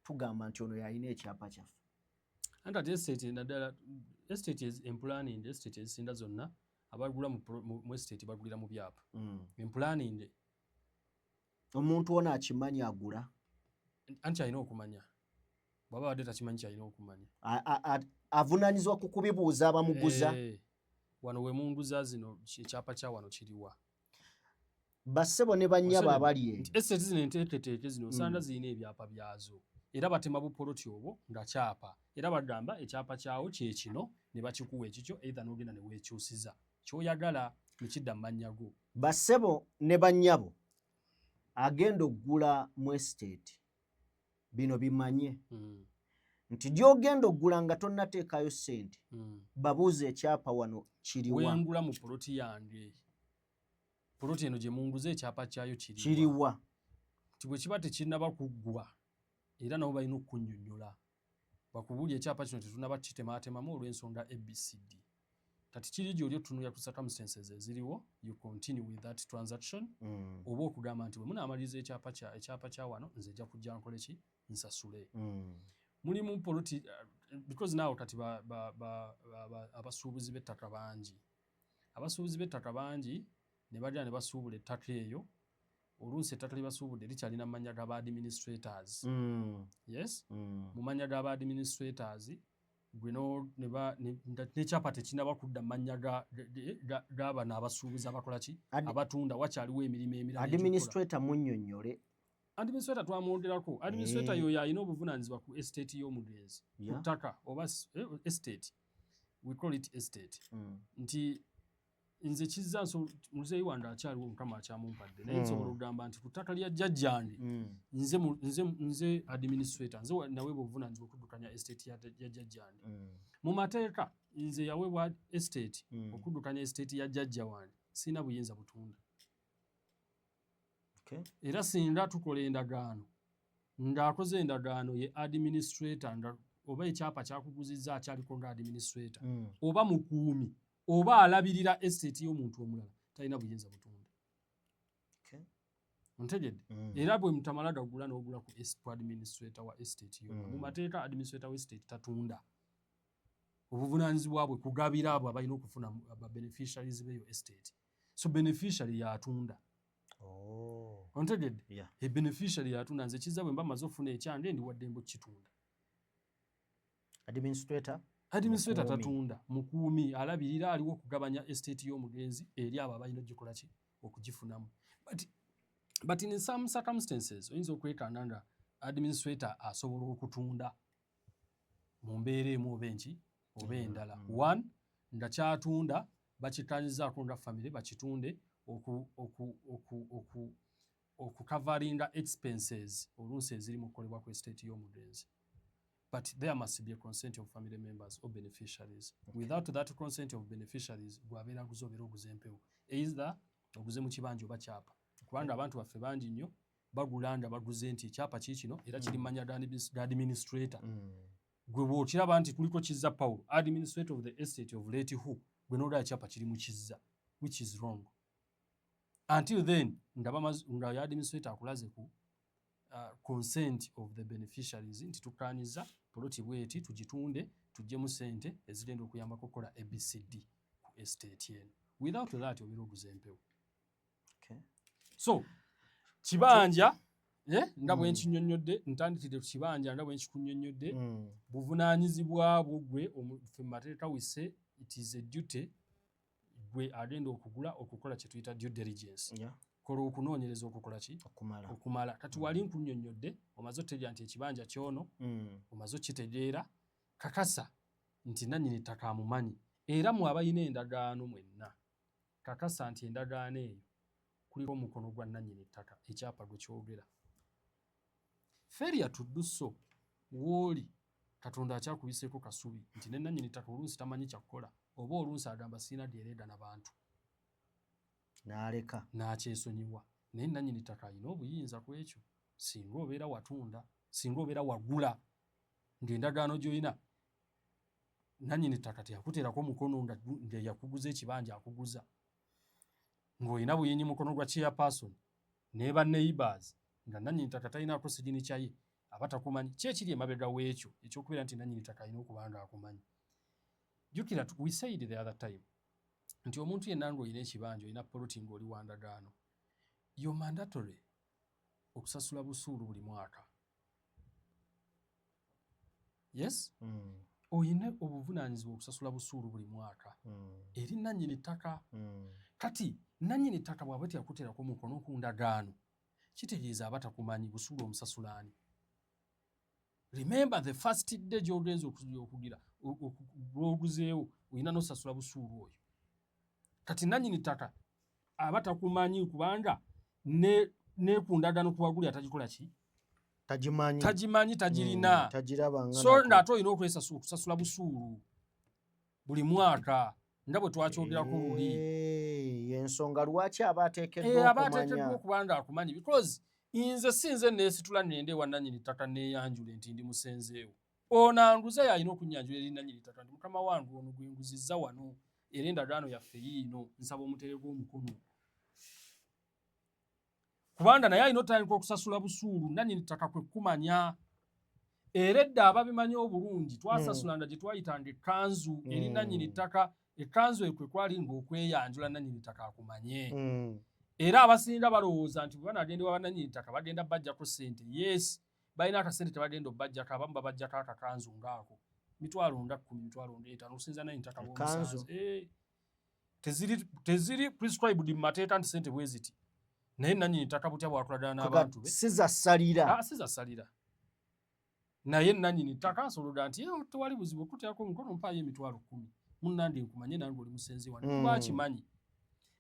Speaker 3: tugamba nti ono yalina ekyapa kyaffe.
Speaker 2: Anti ate estate naddala estate emplanning estate ezisinda zonna abagula mu estate bagulira mu byapa. Emplanning
Speaker 3: omuntu ono akimanyi agula
Speaker 2: anti alina okumanya bw'aba wadde takimanyi kyalina okumanya
Speaker 3: avunaanyizibwa ku kubibuuza abamuguza.
Speaker 2: Wano we munguza zino ekyapa kya wano kiriwa
Speaker 3: bassebo ne bannyabo abali eyo
Speaker 2: estate zino enteeketeeke zino sanda zirina ebyapa byazo era batema bupoloti obwo nga kyapa era bagamba ekyapa kyawo kyekino ne bakikuwa ekikyo either n'ogenda ne weekyusiza ky'oyagala nekidda mu mannya go.
Speaker 3: bassebo ne bannyabo agenda oggula mu estate bino bimanye nti gy'ogenda oggula nga tonnateekayo ssente babuuza ekyapa wano kiriwa.
Speaker 2: Wengula mu poloti yange poloti eno gye munguza ekyapa kyayo
Speaker 3: kiriwa
Speaker 2: nti bwe kiba tekinnaba kuggwa era nabo balina okunnyonnyola bakubuulya ekyapa kino tetunaba kitemaatemamu olw'ensonga ABCD. Kati kiri gy'oli otunuulira ku circumstances eziriwo you continue with that transaction oba okugamba nti bwe munaamaliriza ekyapa kya wano nze nja kujja nkole ki nsasule. Mulimu poloti because now kati abasuubuzi b'ettaka bangi ne bajja ne basuubula ettaka eyo oluusi ettaka lye basuubudde likyalina mu mannya g'aba administrators. Yes mu mannya g'aba administrators gwe n'ekyapa tekinaba kudda mu mannya g'abano abasuubuzi abakola ki abatunda wakyaliwo emirimu emirala.
Speaker 3: Administrator munnyonnyole.
Speaker 2: Administrator twamwogerako administrator yoyo alina obuvunaanyizibwa ku estate y'omugenzi ku ttaka oba estate we call it estate nti nze kizza muzeeyi wange akyaliwo mukama akyamumpadde naye nsobola okugamba nti ku ttaka lya jjajjange nze administrator nze naweebwa obuvunaanyizibwa okuddukanya estate ya jjajjange. Mu mateeka nze yaweebwa estate okuddukanya estate ya jjajja wange sirina buyinza butunda. Era singa tukola endagaano ng'akoze endagaano ye administrator oba ekyapa kyakuguzizza akyaliko nga administrator oba mukuumi oba alabirira estate y'omuntu omulala talina buyinza butunda. Ontegedde era bwe mutamala gagula n'ogula ku administrator wa estate yo mu mateeka administrator wa estate tatunda obuvunaanyizibwa bwe kugabira abo abalina okufuna aba beneficiaries b'eyo estate so beneficiary yatunda. Ontegedde beneficiary yatunda nze kizza bwe mba maze okufuna ekyange ndi wadde kitunda. Administrator tatunda mukuumi alabirira aliwo okugabanya estate y'omugenzi eri abo abalina ogikola ki okugifunamu. But in some circumstances oyinza okwekanga nga administrator asobola okutunda mu mbeera emu oba enki oba endala. One nga kyatunda bakikanyizaako nga family bakitunde okukavaringa expenses oluusi eziri mu kukolebwa ku estate y'omugenzi. But there must be a consent of family members or beneficiaries. Without that consent of beneficiaries gwabeera guze obeera oguze empewo either oguze mu kibanja oba kyapa kubanga abantu baffe bangi nnyo bagula nga baguze nti ekyapa kiikino era kiri mu mannya ga administrator. Gwe bw'okiraba nti kuliko kizza Paulo administrator of the estate of late who gwe n'olaba ekyapa kiri mu kizza which is wrong. Until then nga ya administrator akulaze ku consent of the beneficiaries nti tukanyiza poloti bweti tugitunde tujjemu ssente ezigenda okuyambako okukola ABCD ku estate eno. Without that obeera oguze empewo. So kibanja nga bwe nkinyonnyodde ntandikidde ku kibanja nga bwe nkikunnyonnyodde buvunaanyizibwa bwo gwe ffe mu mateeka wisse it is a duty gwe agenda okugula okukola kye tuyita due diligence. Kola okunoonyereza okukola ki okumala. Kati wali nkunnyonnyodde omaze otegeera nti ekibanja kyono omaze okitegeera kakasa nti nannyini ttaka amumanyi era mu abalina endagaano mwenna kakasa nti endagaano eyo kuliko omukono gwa nannyini ttaka ekyapa gwe kyogera. Failure to do so w'oli Katonda akyakubiseeko kasubi nti ne nannyini ttaka oluusi tamanyi kyakukola oba oluusi agamba sirina dyereega n'abantu.
Speaker 3: n'aleka
Speaker 2: n'akyesonyiwa naye nannyini ttaka alina obuyinza ku ekyo singa obeera watunda singa obeera wagula ng'endagaano gy'olina nannyini ttaka teyakuteerako mukono nga yakuguza ekibanja akuguza ng'olina buyinyi mukono gwa chairperson ne ba neighbors nga nannyini ttaka talinaako sigini kyaye aba takumanyi ki ekiri emabega w'ekyo ekyokubeera nti nannyini ttaka alina okuba nga akumanyi. Jjukira we said the other time nti omuntu yenna ng'olina ekibanja olina poloti ng'oli wa ndagaano yo mandatory okusasula busuulu buli mwaka. Yes? Oyina obuvunaanyizibwa okusasula busuulu buli mwaka eri nannyini ttaka. Kati nannyini ttaka bw'aba teyakuteerako mukono ku ndagaano kitegeeza aba takumanyi busuulu omusasulaani. Remember the first day gy'ogenza okugira bw'oguzeewo olina n'osasula busuulu oyo. Kati nannyini ttaka aba takumanyi kubanga ne ku ndagaano kuwaguli atagikola ki? Tagimanyi tagirina. So ng'ate olina okusasula busuulu buli mwaka nga bwe twakyogerako luli.
Speaker 3: Ensonga lwaki aba ateekeddwa
Speaker 2: okuba nga akumanyi because nze sinze neesitula nende ewa nannyini ttaka neeyanjula nti ndi musenzeewo. Ono anguze yalina okunnyanjula eri nannyini ttaka nti mukama wange ono gwe nguzizza wano era endagaano yaffe yiino nsaba omuteereko omukono. Kubanga naye alina otandika okusasula busuulu nannyini ttaka kwe kumanya. Era edda ababimanyi obulungi twasasulanga gye twayitanga ekkanzu eri nannyini ttaka. Ekkanzu ekwe kwali ng'okweyanjula nannyini ttaka akumanye. Era abasinga balowooza nti bwe banagenda ewa nannyini ttaka bagenda bajjako ssente. Yes, balina akasente tebagenda obbajjako abamu babajjako akakanzu ng'ako. Mitwalo nga 10 mitwalo nga 5 okusinza nannyini ttaka bw'omusanze. Teziri prescribed mu mateeka nti ssente bwe ziti. Naye nannyini ttaka butya bw'akolagana n'abantu be.
Speaker 3: Si za ssalira. Naye nannyini ttaka asolooda nti tewali buzibu okuteerako omukono mpaayo emitwalo 10. Munnandi nkumanye nange oli musenzi wano kuba akimanyi.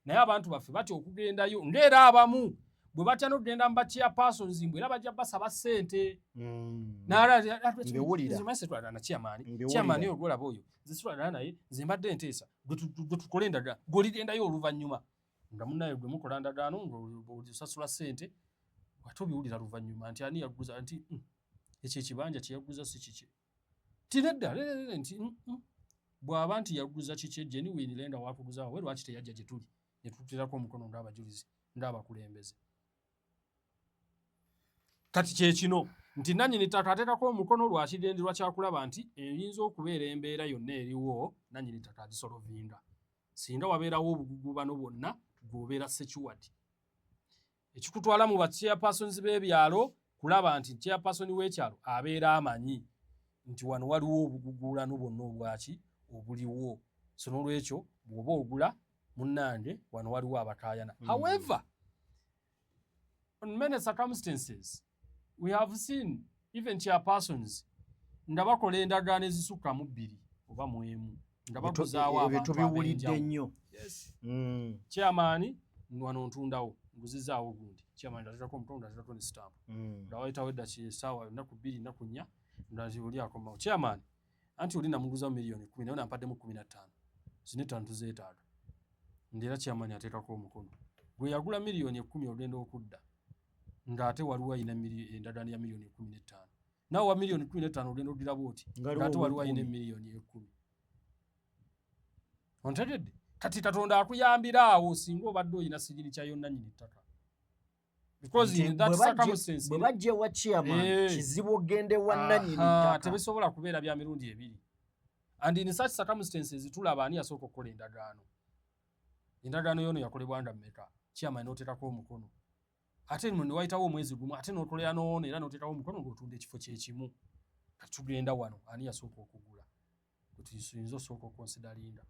Speaker 3: Naye abantu baffe batya okugendayo ng'era abamu bwe batya n'okugenda mu chairpersons mbwe era bajja basaba ssente. Chairman oyo gwolaba oyo nze sitwalana naye nze mbadde nteesa gwe tukole endagaano gw'oligendayo oluvannyuma nga munnaye gwe mukola ndagaano ng'osasula ssente ate obiwulira luvannyuma nti ani yaguza nti ekyo ekibanja kye yaguza si kike. Tinedda nti bw'aba nti yaguza kike genuine lenda wakuguza wawe lwaki teyajja gye tuli ne tuteerako omukono ng'abajulizi ng'abakulembeze. Kati kye kino nti nannyini ttaka ateekako omukono lwa kigendererwa kyakulaba nti eyinza okubeera embeera yonna eriwo nannyini ttaka agisolovinga. Singa wabeerawo obugugubano bwonna gw'obeera secured. Ekikutwala mu chairpersons b'ebyalo kulaba nti chairperson w'ekyalo abeera amanyi nti wano waliwo obugugulano bwonna obwaki obuliwo. So n'olwekyo bw'oba ogula munnange wano waliwo abakaayana. However, on many circumstances we have seen even chairpersons nga bakola endagaano ezisukka mu 2 oba mu 1 nga baguzaawo abantu tubiwulidde nnyo.
Speaker 2: Chairman wano ntundawo nguzizaawo gundi chairman ndateekako omukono ndateekako ne stamp nga wayitawo eddakiika essaawa ennaku 2 ennaku 4 nga oli akomawo chairman anti oli namuguzamu miliyoni 10 naye nampaddemu 15 zino 5 tuzeetaaga ng'era chairman ateekako omukono gwe yagula miliyoni 10 ogenda okudda ng'ate waliwo ayina endagaano ya miliyoni 15 naawe wa miliyoni 15 ogenda ogira bw'oti ng'ate waliwo ayina miliyoni 10. Ontegedde? Kati Katonda akuyambira awo singa obadde oyina sigiri kya yonna nnyini ttaka. Because in that circumstance
Speaker 3: bwe bajja wa chairman kizibu ogende wa nannyini ttaka
Speaker 2: tebisobola kubeera bya mirundi ebiri. And in such circumstances tulaba ani yasooka okukola endagaano. Endagaano yono yakolebwa nga mmeka chairman n'oteekako omukono. Ate nno ne wayitawo omwezi gumu ate n'okolera n'ono era n'oteekawo omukono ng'otunda ekifo kye kimu. Kati tugenda wano ani yasooka okugula. Tuyinza osooka okonsidalinga.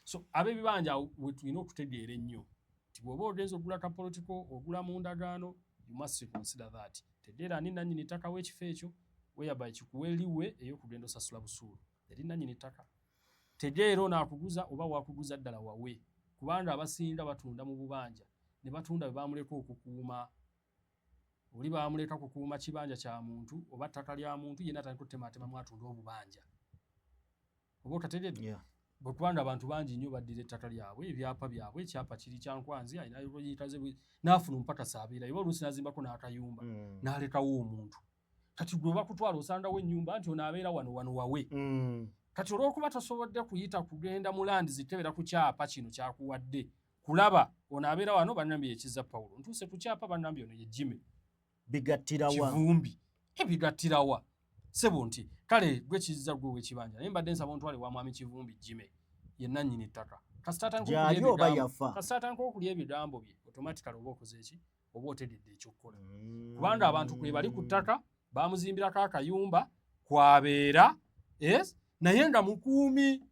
Speaker 2: So ab'ebibanja we tulina okutegeera ennyo nti bw'oba ogenza ogula kapolitiko ogula mu ndagaano you must consider that. Tegeera ani nannyini ttaka w'ekifo ekyo whereby kikuweeriwe ey'okugenda osasula busuulu eri nannyini ttaka. Tegeera ono akuguza oba waakuguza ddala wawe kubanga abasinga batunda mu bubanja ne batunda bwe baamuleka okukuuma. Oli baamuleka kukuuma kibanja kya muntu oba ttaka lya muntu yenna atandika okutematemamu atunda obubanja. Oba okategedde? bwetwanda abantu bangi nnyo baddira ettaka lyabwe ebyapa byabwe ekyapa kiri kyankwanzi alina yitaze n'afuna omupakasi abeerayo oluusi n'azimbako n'akayumba n'alekawo omuntu kati gwe bakutwala osandawo ennyumba nti ono abeera wano wawe kati olw'okuba tosobodde kuyita kugenda mu landi zitebera ku kyapa kino kyakuwadde kulaba ono abeera wano bannambye ekiza Pawulo ntuuse ku kyapa bannambye ono ye Jimmy
Speaker 3: bigattirawa
Speaker 2: kivumbi ebigattirawa sebo nti kale gwe kiza gwe wekibanja naye mbadde nsaba ontwale wa mwami Kivumbi Jimmy ye nannyini ttaka kasitatanka okulya ebigambo bye automatically oba okoze eki oba otededde ekyokukola kubanga abantu kwe bali ku ttaka bamuzimbirako akayumba kwabeera naye nga mukuumi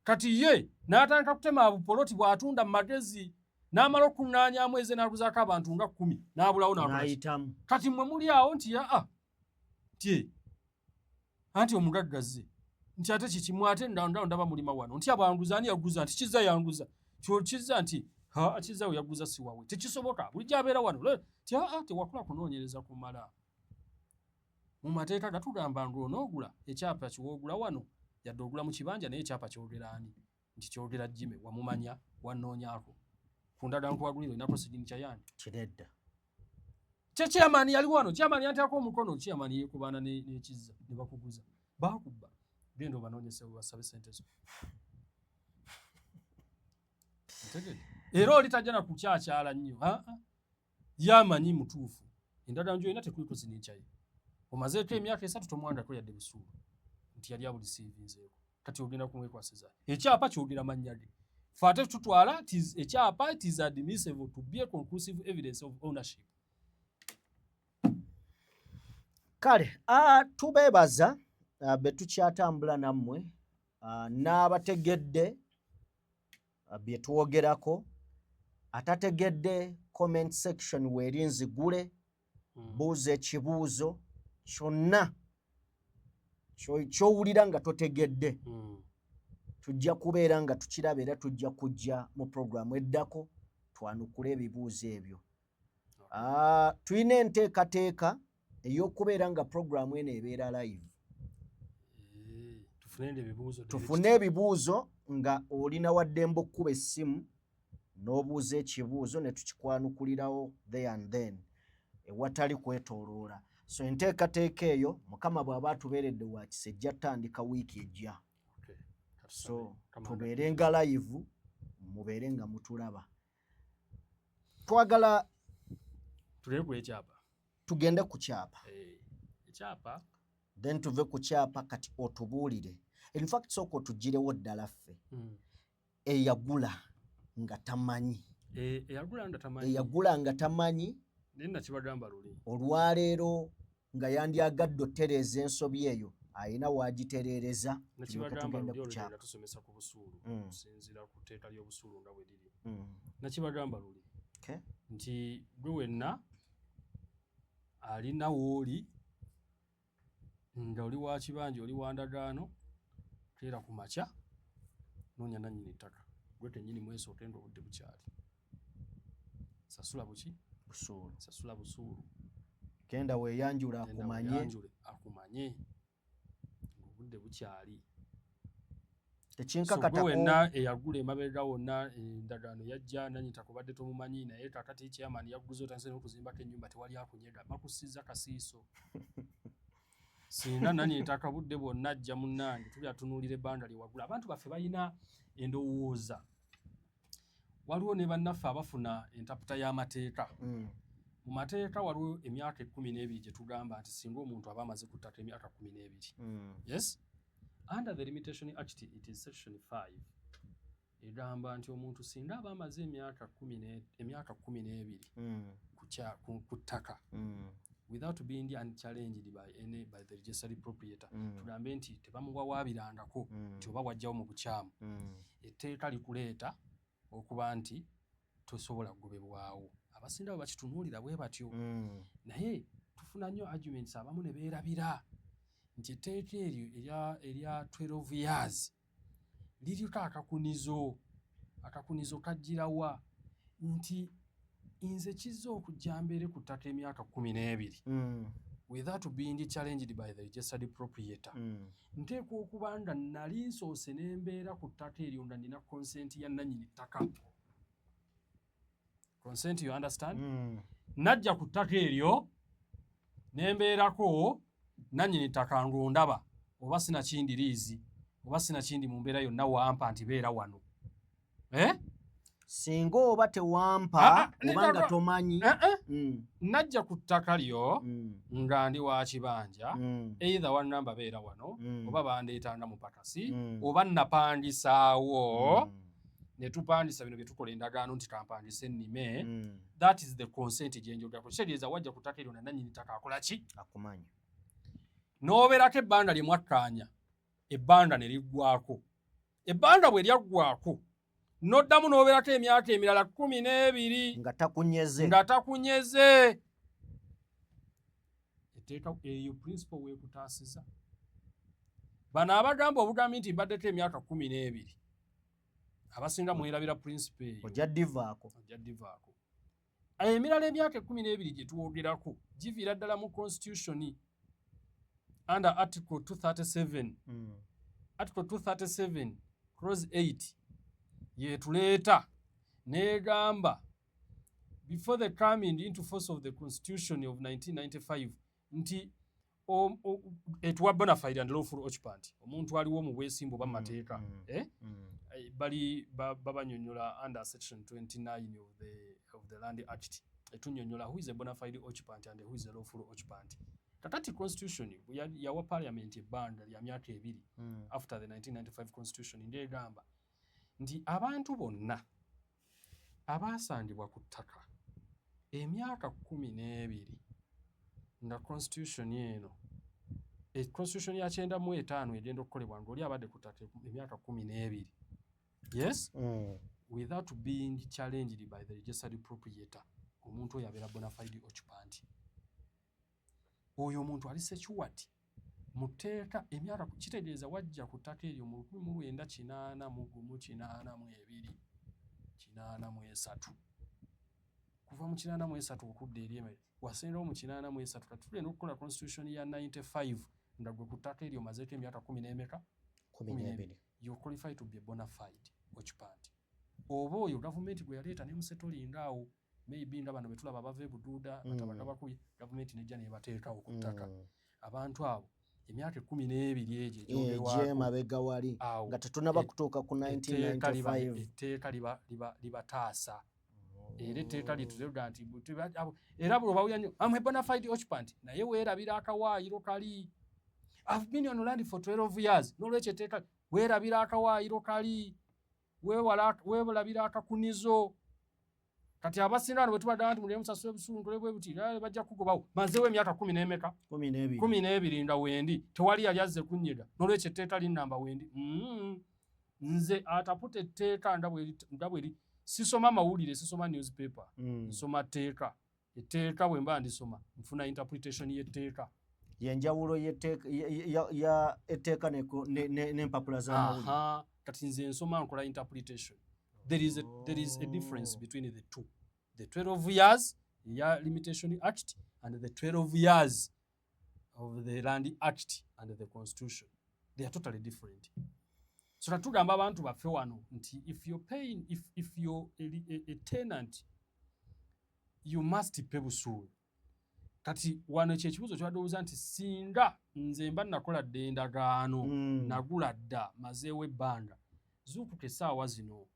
Speaker 2: kati ye n'atandika kutema bupoloti bw'atunda mu magezi n'amala okuŋŋaanyaamu eze n'aguzaako abantu nga 10 n'abulawo n'ayitamu kati mmwe muli awo nti tie anti omugaggaze nti ate kikimu ate ndaba mulima wano nti abanguza ani yaguza nti kiza yanguza kyokiza nti akiza we yaguza si wawe tekisoboka bulijjo abeera wano ti tewakula kunoonyereza kumala mu mateeka gatugamba ng'onoogula ekyapa kiwoogula wano yadde ogula mu kibanja naye ekyapa kyogera ani nti kyogera Jimmy wamumanya wannoonyaako ku ndagala nkuwagulira olinaako sigini kyayani
Speaker 3: kiredda
Speaker 2: chairman yali wano chairman yantako omukono chairman yekubana n'ekizza ne bakuguza bakubba gendo banoonyese basabe sente zo era oli tajana kukyala nnyo yamanyi mutuufu endagala njo ina tekuliko sinikyaye omazeeko emyaka 3 tomwanda ko yadde busuulu nti yali abulisiivinzeeko kati ogenda kumwekwasiza ekyapa kyogera mannya ge fate tutwala ekyapa it is admissible to be a conclusive evidence of ownership.
Speaker 3: Kale tubeebaza betukyatambula nammwe n'abategedde bye twogerako atategedde comment section weri nzigule buuza ekibuuzo kyonna kyowulira nga totegedde tujja kubeera nga tukiraba era tujja kujja mu programu eddako twanukula ebibuuzo ebyo. Tulina enteekateeka ey'okubeera nga programu eno ebeera live. Tufune ebibuuzo nga olina waddembe okkuba essimu n'obuuza ekibuuzo ne tukikwanukulirawo there and then ewatali kwetooloola. So enteekateeka eyo Mukama bw'aba atubeeredde wa kisa ejja ttandika wiiki ejja. So tubeere nga live mubeere nga mutulaba. Twagala tugende ku kyapa.
Speaker 2: Ekyapa
Speaker 3: then tuve ku kyapa kati otubuulire. In fact soko tugirewo ddala ffe. Eyagula nga tamanyi. Eyagula nga tamanyi.
Speaker 2: Nina kibagamba luli.
Speaker 3: Olwaleero nga yandyagadde ottereeza ensobi eyo ayina waagitereereza.
Speaker 2: Nakibagamba luli olwaleero tusomesa ku busuulu. Sinzira ku tteeka ly'obusuulu nga bwe liri. Nakibagamba luli. Nti gwe wenna alina wooli nga oli wa kibanja oli wa ndagaano keera ku makya noonya nannyini ttaka gwe kennyini mwesi otenda obudde bukyali sasula buki
Speaker 3: busuulu
Speaker 2: sasula busuulu
Speaker 3: genda weeyanjula
Speaker 2: akumanye obudde bukyali
Speaker 3: tekinkakatako
Speaker 2: wenna eyagula emabega wonna endagaano yajja nanyita kubadde tomumanyi naye kakati chairman yaguze otanse n'okuzimbako ennyumba tewali akunyega bakusiza kasiiso sina nanyita budde bwonna ajja munnange tuli atunuulira ebbanda lye wagula. Abantu baffe balina endowooza waliwo ne bannaffe abafuna entaputa y'amateeka. Mu mateeka waliwo emyaka 12 gye tugamba nti singa omuntu aba amaze ku ttaka emyaka 12. Yes? Under the Limitation Act, it is section 5. Egamba nti omuntu singa aba amaze emyaka 12 ku ttaka without being unchallenged by the registered proprietor. Tugambe nti tebamuwawaabirangako nti oba wajjawo mu bukyamu. Etteeka likuleeta okuba nti tosobola kugobebwawo. Abasinga bwe bakitunuulira bwe batyo. Naye tufuna nnyo arguments abamu ne beerabira nti etteeka eryo erya 12 years liriko akakunizo kajjirawa nti nze kizza okujja mbere ku ttaka emyaka 12 without being challenged by the registered proprietor. Nteekwa okuba nga nali nsoose ne mbeera ku ttaka eryo nga nina consent ya nannyini ttaka. Consent, you understand? Najja ku ttaka eryo ne mbeerako nannyini ttaka ng'ondaba oba sinakindi liizi oba sinakindi mu mbeera yonna wampa nti beera wano.
Speaker 3: Singa oba tewampa oba nga tomanyi.
Speaker 2: Najja ku ttaka lyo nga ndi wa kibanja either wannamba beera wano oba bandeetanga mupakasi oba napandisaawo ne tupandisa bino bye tukola endagaano nti kampandisa ennime. That is the consent gye njogako. Kitegeeza wajja ku ttaka eryo na nannyini ttaka akola ki?
Speaker 3: Akumanyi.
Speaker 2: N'obeerako ebbanda lye mwakkaanya, ebbanda ne liggwako. Ebbanda bwe lyaggwako n'oddamu n'obeerako emyaka emirala 12
Speaker 3: nga takunyeze.
Speaker 2: Etteeka eyo principle weekutaasiza. Bano abagamba obugambi nti mbaddeko emyaka 12 abasinga mwerabira principle eyo.
Speaker 3: Ojja divaako.
Speaker 2: Emirala emyaka 12 gye tuwogerako giviira ddala mu constitution under article 237. Article 237 clause 8 yetuleeta negamba before the coming into force of the constitution of 1995 nti etuwa bona fide and lawful occupant omuntu aliwo mu bwesimbu oba mateeka bali babanyonyola under section 29 of the Land Act etunyonyola who is a bona fide occupant and who is a lawful occupant. Kakati constitution yawa parliament ebbanda lya myaka 2 after the 1995 constitution ndegamba nti abantu bonna abaasangibwa ku ttaka emyaka 12 nga constitution eno constitution ya 95 egenda okukolebwa ng'oli abadde ku ttaka emyaka 12. Yes? Without being challenged by the registered proprietor, omuntu oyo abeera bona fide occupant. Oyo omuntu ali secured mu tteeka emyaka kitegeeza wajja ku ttaka eryo mu 1982 kuva mu 83 okudda eri emere wasendawo mu 83 kati tugenda okukola constitution ya 95 nga gwe ku ttaka eryo mazeeko emyaka 12 you qualify to be a bona fide occupant. Oba oyo gavumenti gwe yaleeta ne musettolinga awo maybe nga bano betulaba bava e Bududa batabagabakuye gavumenti nejja nebateekawo ku ttaka abantu abo emyaka 12 egyo
Speaker 3: mabega wali nga tetunaba kutuuka ku 1995
Speaker 2: etteeka libataasa era etteeka litulega nti era bwe bawuyanyo amwe bona fide occupant naye weerabira akawaayiro kali I've been on land for 12 years n'olwekyo etteeka weerabira akawaayiro kali weerabira akakunizo. Kati abasinga bano bwe tubadde nti muleme musasula obusuulu bwe buti bajja kugobawo mazeewo emyaka 12 nga wendi tewali yali azze kunnyega n'olwekyo etteeka linnamba wendi. Nze atapute etteeka nga bweri sisoma mawulire sisoma newspaper nsoma tteeka. Etteeka bwe mba ndisoma nfuna interpretation y'etteeka.
Speaker 3: Yenjawulo ya etteeka n'empapula z'amawulire.
Speaker 2: Kati nze nsoma nkola interpretation. There is a difference between the two. The 12 years ya Limitation Act and the 12 years of the Land Act and the Constitution. They are totally different. So natugamba abantu baffe wano nti if you're paying if you're a tenant you must pay busuulu. Kati wano kyekibuzo kyaddowooza nti singa nze mba nakola dde endagaano nagula dda mazeewo ebbanga zuukuka essaawa zino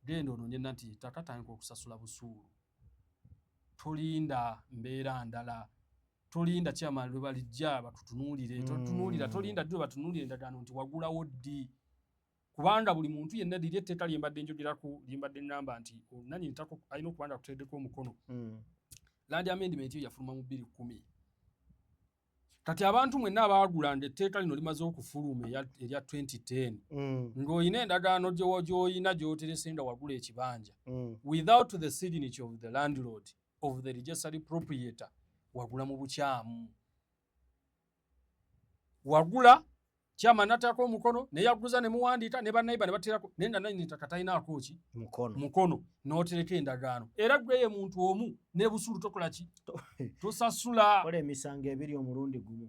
Speaker 2: genda onoonye nti takatandika okusasula busuulu. Tolinda mbeera ndala, tolinda chairman lwe balijja batutunuulire, tolinda ddyo batunuulire endagaano nti wagulawo ddi. Kubanga buli muntu yenna liri etteeka lyembadde njogerako lyembadde nnamba nti nannyini ttaka alina okuba nga akuteeddeko omukono. Land Amendment eyo yafuluma mu 2010. Kati abantu mwenna abaagula etteeka lino limaze okufuluma erya 2010 ng'olina endagaano gy'olina gy'oterese nga wagula ekibanja without the signature of the landlord of the registered proprietor wagula mu bukyamu. Wagula Chama natako omukono ne yaguza ne muwandika ne banaiba ne batirako nenda nanyini takataina akochi mukono notereka endagaano era gweye muntu omu ne busulu tokola ki tosasula
Speaker 3: kole emisango ebiri omurundi gumu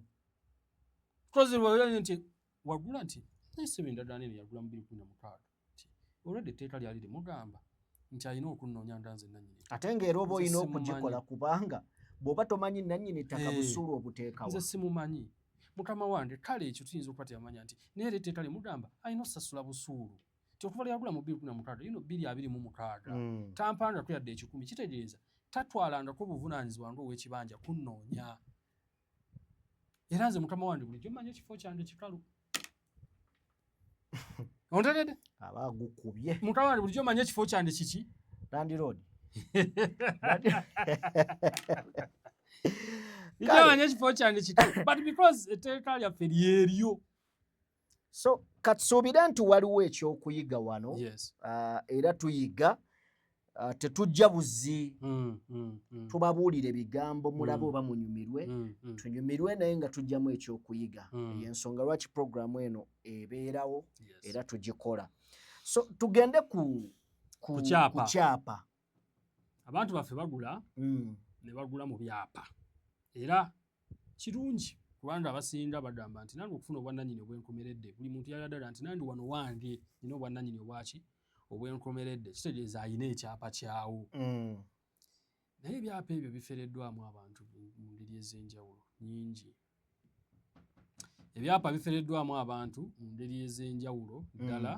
Speaker 2: kozirwa nti wagula nti nsibe endagaano ne yagula 216 already teka lyali mugamba nti alina okunoonya ndanze nanyini
Speaker 3: ate ng'era oba olina okugikola kubanga bw'oba tomanyi nanyini ttaka busulu obuteekawo
Speaker 2: nze simumanyi mukama wange kale ekyo tuyinza okuba teyamanya nti naye etteeka limugamba alina osasula busuulu nti okuva lyagula mu 216 lino 226 tampangako yadde 10 kitegeeza tatwalangako buvunaanyizibwa ng'ow'ekibanja kunnoonya era nze mukama wange bulijjo mmanyi ekifo kyange kikalu ontegedde
Speaker 3: aba agukubye
Speaker 2: mukama wange bulijjo mmanyi ekifo kyange kiki
Speaker 3: Land Road
Speaker 2: Ijamanya ekifo kyange kikalu but because etteeka lyaffe lyeryo
Speaker 3: so katusuubira nti waliwo ekyokuyiga wano
Speaker 2: yes.
Speaker 3: Era tuyiga tetujja buzi tubabuulira ebigambo mulabe oba munyumirwe tunyumirwe naye nga tujjamu ekyokuyiga y'ensonga lwaki programu eno ebeerawo era tugikola so tugende ku kyapa
Speaker 2: abantu baffe bagula ne bagula mu byapa era kirungi kubanga abasinga bagamba nti nange okufuna obwannannyini obwenkomeredde buli muntu yayagala nti nange wano wange nina obwannannyini obwaki obwenkomeredde kitegeeza ayina ekyapa kyawo naye ebyapa ebyo bifereddwamu abantu mu ngeri ez'enjawulo nyingi ebyapa bifereddwamu abantu mu ngeri ez'enjawulo ddala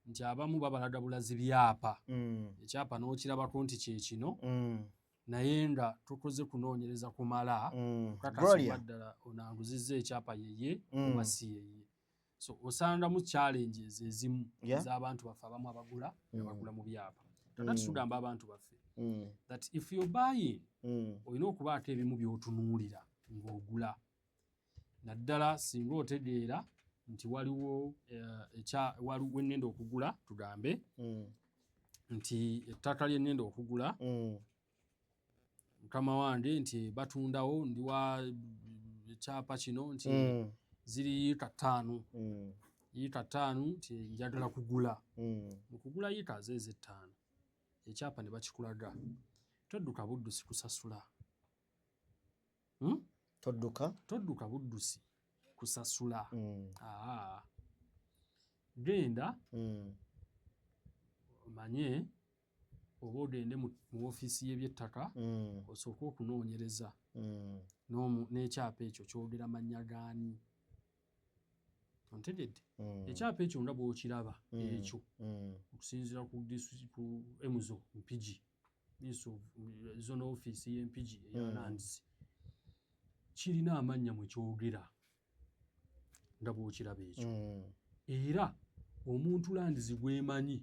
Speaker 2: nti abamu babalaga bulazi byapa ekyapa n'okirabako nti kye kino naye nga tukoze kunoonyereza kumala kakasibwa ddala onanguzizza ekyapa yeye oba si yeye so osanga mu challenges ezimu ez'abantu baffe abamu abagula nga bagula mu byapa kakati tugamba abantu baffe that if you're buying olina okubaako ebimu by'otunuulira ng'ogula naddala singa otegeera nti waliwo wennenda okugula tugambe nti ettaka lye nnenda okugula mukama wange nti batundawo ndiwa ekyapa kino nti ziri yiika 5 nti njagala kugula mu kugula yiika zeeze 5 ekyapa ne bakikulaga todduka buddusi kusasula todduka buddusi kusasula genda omanye oba ogende mu woofiisi y'ebyettaka osooke okunoonyereza n'ekyapa ekyo kyogera mannya gaani ontegedde ekyapa ekyo nga bw'okiraba ekyo okusinziira ku emuzo mpigi zona woofiisi y'empigi eyalandizi kirina amannya mwe kyogera nga bw'okiraba ekyo era omuntu landizi gwemanyi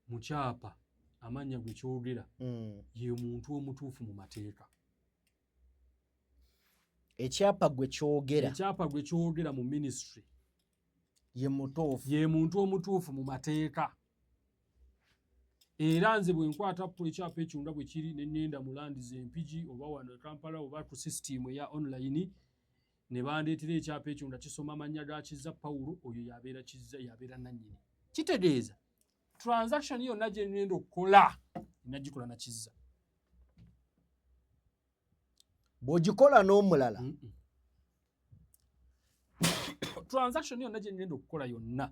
Speaker 2: mu kyapa amannya gwe kyogera ye muntu omutuufu mu mateeka
Speaker 3: ekyapa gwe kyogera mu ministry ye muntu omutuufu mu mateeka era nze bwe nkwata ku ekyapa ekyo nga bwe kiri ne nnenda mu landizi empigi oba wano e Kampala oba ku sisitimu eya online ne bandeetera ekyapa ekyo nga kisoma amannya ga Kizza Pawulo oyo yabeera nannyini kitegeeza transaction yonna gye nnenda okukola nagikola na Kizza bw'ogikola n'omulala
Speaker 2: transaction yonna gye nnenda okukola yonna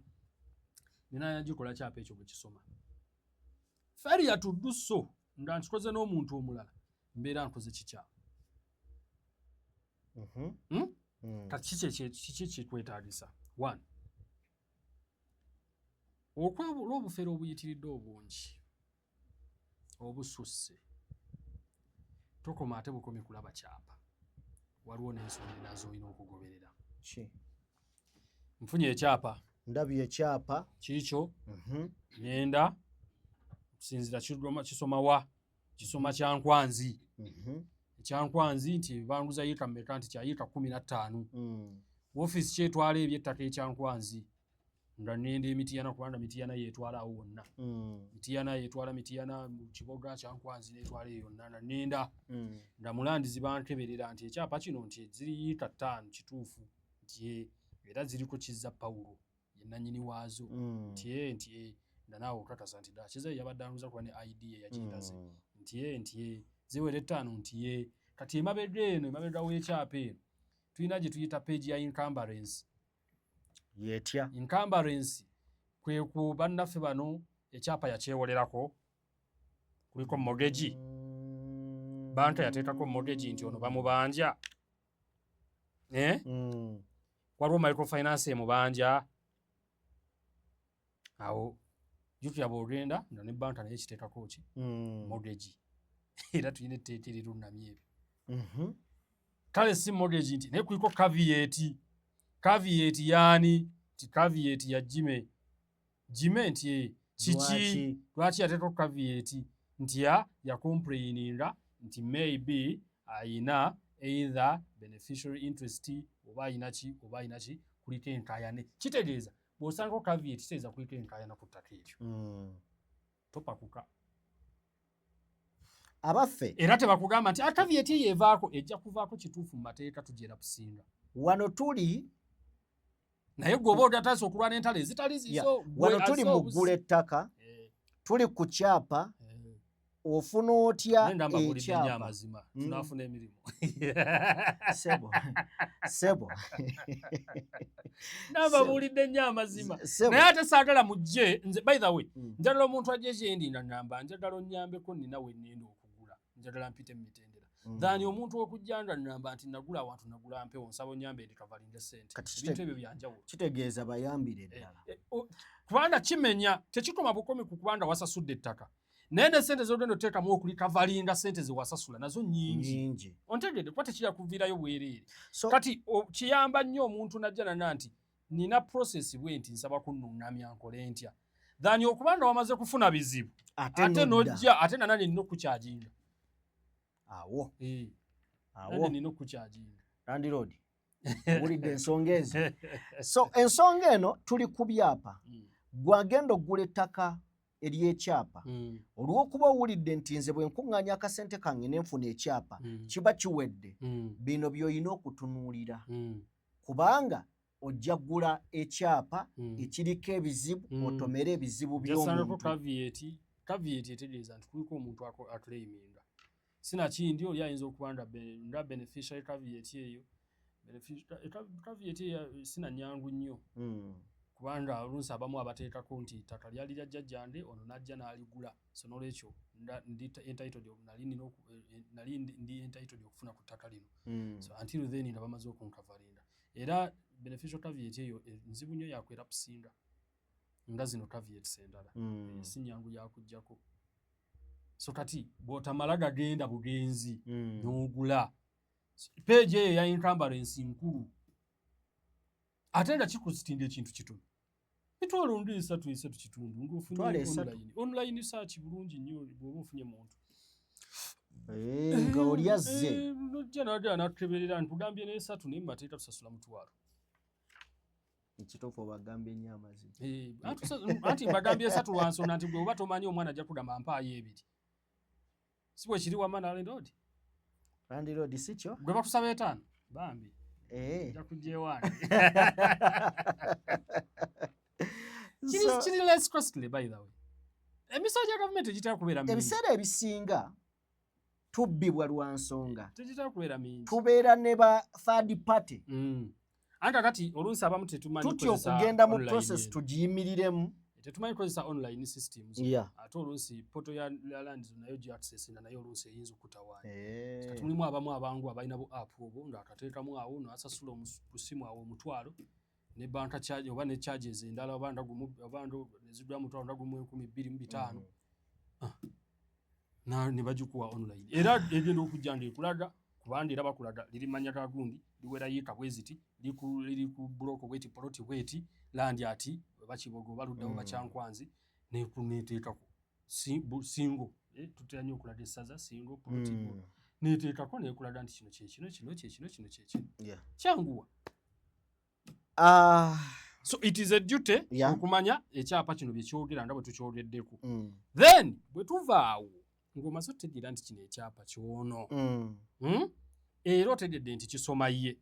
Speaker 2: nina nagikola kyapa ekyo bwe kisoma failure to do so nga nkikoze n'omuntu omulala mbeera nkoze kikyamu kati kiki kikwetaagisa 1 okwabula obufere obuyitiridde obungi obususse tokoma ate bukomye kulaba kyapa waliwo n'ensonga nazo olina okugoberera nfunye ekyapa
Speaker 3: ndabye ekyapa
Speaker 2: kiikyo ngenda okusinzira kisoma wa kisoma kyankwanzi ekyankwanzi nti banguza yiika mmeka nti kyayiika 15 woofiisi kyetwala ebyettaka ekyankwanzi nga nnenda emitiyana kubanga mitiyana yeetwalawo wonna mitiyana yeetwala mitiyana mu kiboga kyankwanzi neetwala eyo yonna nga nnenda nga mulandizi bankeberera nti ekyapa kino nti ziri yiika 5 kituufu nti era ziriko Kizza Paulo ye nannyini waazo nti ndanaawe okakasa nti ddala Kizza yabadde anuuza kuba ne idea yakiraze nti ziwere 5 nti kati emabega w'ekyapa eno tulina gye tuyita page ya incumbrance
Speaker 3: yetya
Speaker 2: incumbrance kwe ku bannaffe bano ekyapa yakyewolerako kuliko mortgage bantu yateekako mortgage nti ono bamubanja waliwo microfinance emubanja awo jukira bw'ogenda nga ne banka naye kiteekako ki mortgage era tulina etteeka erirunnamya ebyo kale si mortgage nti naye kuliko caveat yaani ti caveat ya Jime nti kiki lwaki yateekako caveat nti ya complaininga nti maybe ayina either beneficiary interest oba ayina ki kuliko enkayane kitegeeza bw'osangako caveat kitegeeza kuliko enkayana ku ttaka eryo topakuka
Speaker 3: abaffe
Speaker 2: era tebakugamba nti caveat eyo evaako ejja kuvaako kituufu mu mateeka tugyera kusinga
Speaker 3: wano tuli
Speaker 2: naye gwoba odatasa okulwana entalo ezitali zizo
Speaker 3: wano tuli mu ggula ettaka tuli ku kyapa ofuna otya ekyapa
Speaker 2: amazima tunafuna emirimu
Speaker 3: sebo
Speaker 2: nababuulidde nnyo amazima naye ate saagala mujje nze by the way njagala omuntu ajje gyendi nangamba njagala onnyambeko nina we nnenda okugula njagala mpite mu mitendera thani omuntu okujja nga nnamba nti nagula awantu nagula mpewo nsaba onnyambe ndikavalinga ssente ebintu ebyo byanjawulo
Speaker 3: kitegeeza bayambire ddala
Speaker 2: kubanga kimenya tekikoma bukomi ku kubanga wasasudde ettaka naye ne ssente z'ogenda oteekamu okulikavalinga ssente ze wasasula nazo nnyingi ontegedde kuba tekirya kuviirayo bwereere kati kiyamba nnyo omuntu najja nana nti nina process bwe nti nsaba kunnuŋŋamya nkole ntya thani okubanga wamaze kufuna bizibu ate nojja ate nanane nina okukyaginga
Speaker 3: awo
Speaker 2: nina okukyaginga
Speaker 3: landiroad wulidde ensonga ezo so ensonga eno tuli ku byapa gwagenda oggula ettaka ery'ekyapa olw'okuba owulidde nti nze bwe nkuŋŋaanya akasente kange ne nfuna ekyapa kiba kiwedde bino by'olina okutunuulira kubanga ojja ggula ekyapa ekiriko ebizibu otomera ebizibu by'omuntu
Speaker 2: caveat etegeeza nti kuliko omuntu aclaiminga sinakindi oli ayinza okuba nga beneficiary caveat eyo caveat eyo sinanyangu nnyo kubanga oluusi abamu abateekako nti ttaka lyali lya jjajjange ono n'ajja n'aligula so n'olwekyo nali ndi entitled okufuna ku ttaka lino so until then nga bamaze okunkavalinga era beneficial caveat eyo nzibu nnyo yakwera kusinga nga zino caveats endala si nnyangu yakuggyako so kati bw'otamala gagenda bugenzi n'ogula peegi eyo ya incumbrance nkulu ate nga kikuzitinda ekintu kitono mitwalo ndi 3 kitundu ng'ofunye online search bulungi nnyo bw'oba ofunye muntu
Speaker 3: nga oli azze
Speaker 2: nojja naddala n'atuteberera ntugambye n'esatu naye mbateeka tusasula mutwalo
Speaker 3: ekituufu obagambye nnyo amazima
Speaker 2: anti mbagambye esatu lwansonga nti bw'oba tomanyi omwana ajja kugamba mpaayo ebiri si bwe kiri wama landiroad
Speaker 3: si kyo
Speaker 2: gwe bakusaba 5 bambi nja kujja ewange kiri less costly by the way emisaala gya gavumenti tegitera kubeera mingi
Speaker 3: ebiseera ebisinga tubbibwa lwa nsonga
Speaker 2: tegitera kubeera mingi
Speaker 3: tubeera ne ba third party
Speaker 2: anti kati oluusi abamu tetumanyi
Speaker 3: tutya okugenda mu process tugiyimiriremu
Speaker 2: tetumanyi kozesa online systems ate oluusi poto ya land nayo gyaccessinga naye oluusi eyinza okutawaanya kati mulimu abamu abangu abalina bu app obwo ng'akateekamu awo n'asasula omusimu awo omutwalo ne banka charge oba ne charges endala oba nezidwa mutwalo ndagumu 1,250 ne bagikuwa online era egenda okujja ng'ekulaga kubanga era bakulaga lirimanya gagundi liwera yiika bweziti liri ku buloko bweti poloti bweti landi ati bakibogo baluddawo bakyankwanzi neteekako singo tutera nnyo okulaga essaza singo poloti neteekako nekulaga nti kino kyanguwa so it is a duty okumanya ekyapa kino byekyogera nga bwe tukyogeddeko then bwe tuvaawo ng'omaze otegeera nti kino ekyapa kyono era otegedde nti kisoma ye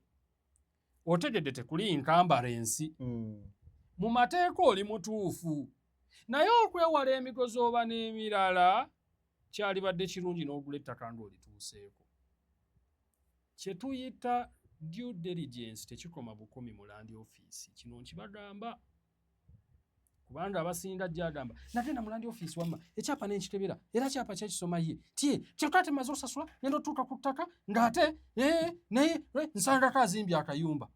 Speaker 2: otegedde tekuli nkambalensi mu mateeka oli mutuufu naye okwewala emigozi oba n'emirala kyalibadde kirungi n'ogula ettaka ng'olituuseeko. Kye tuyita due diligence tekikoma bukomi mu land office. Kino nkibagamba kubanga abasinda ajja agamba nagenda mu land office wamma ekyapa n'enkitebera era kyapa kyekisoma ye tie kyokka temaze osasula ngenda otuuka ku ttaka ng'ate naye nsangako azimbye akayumba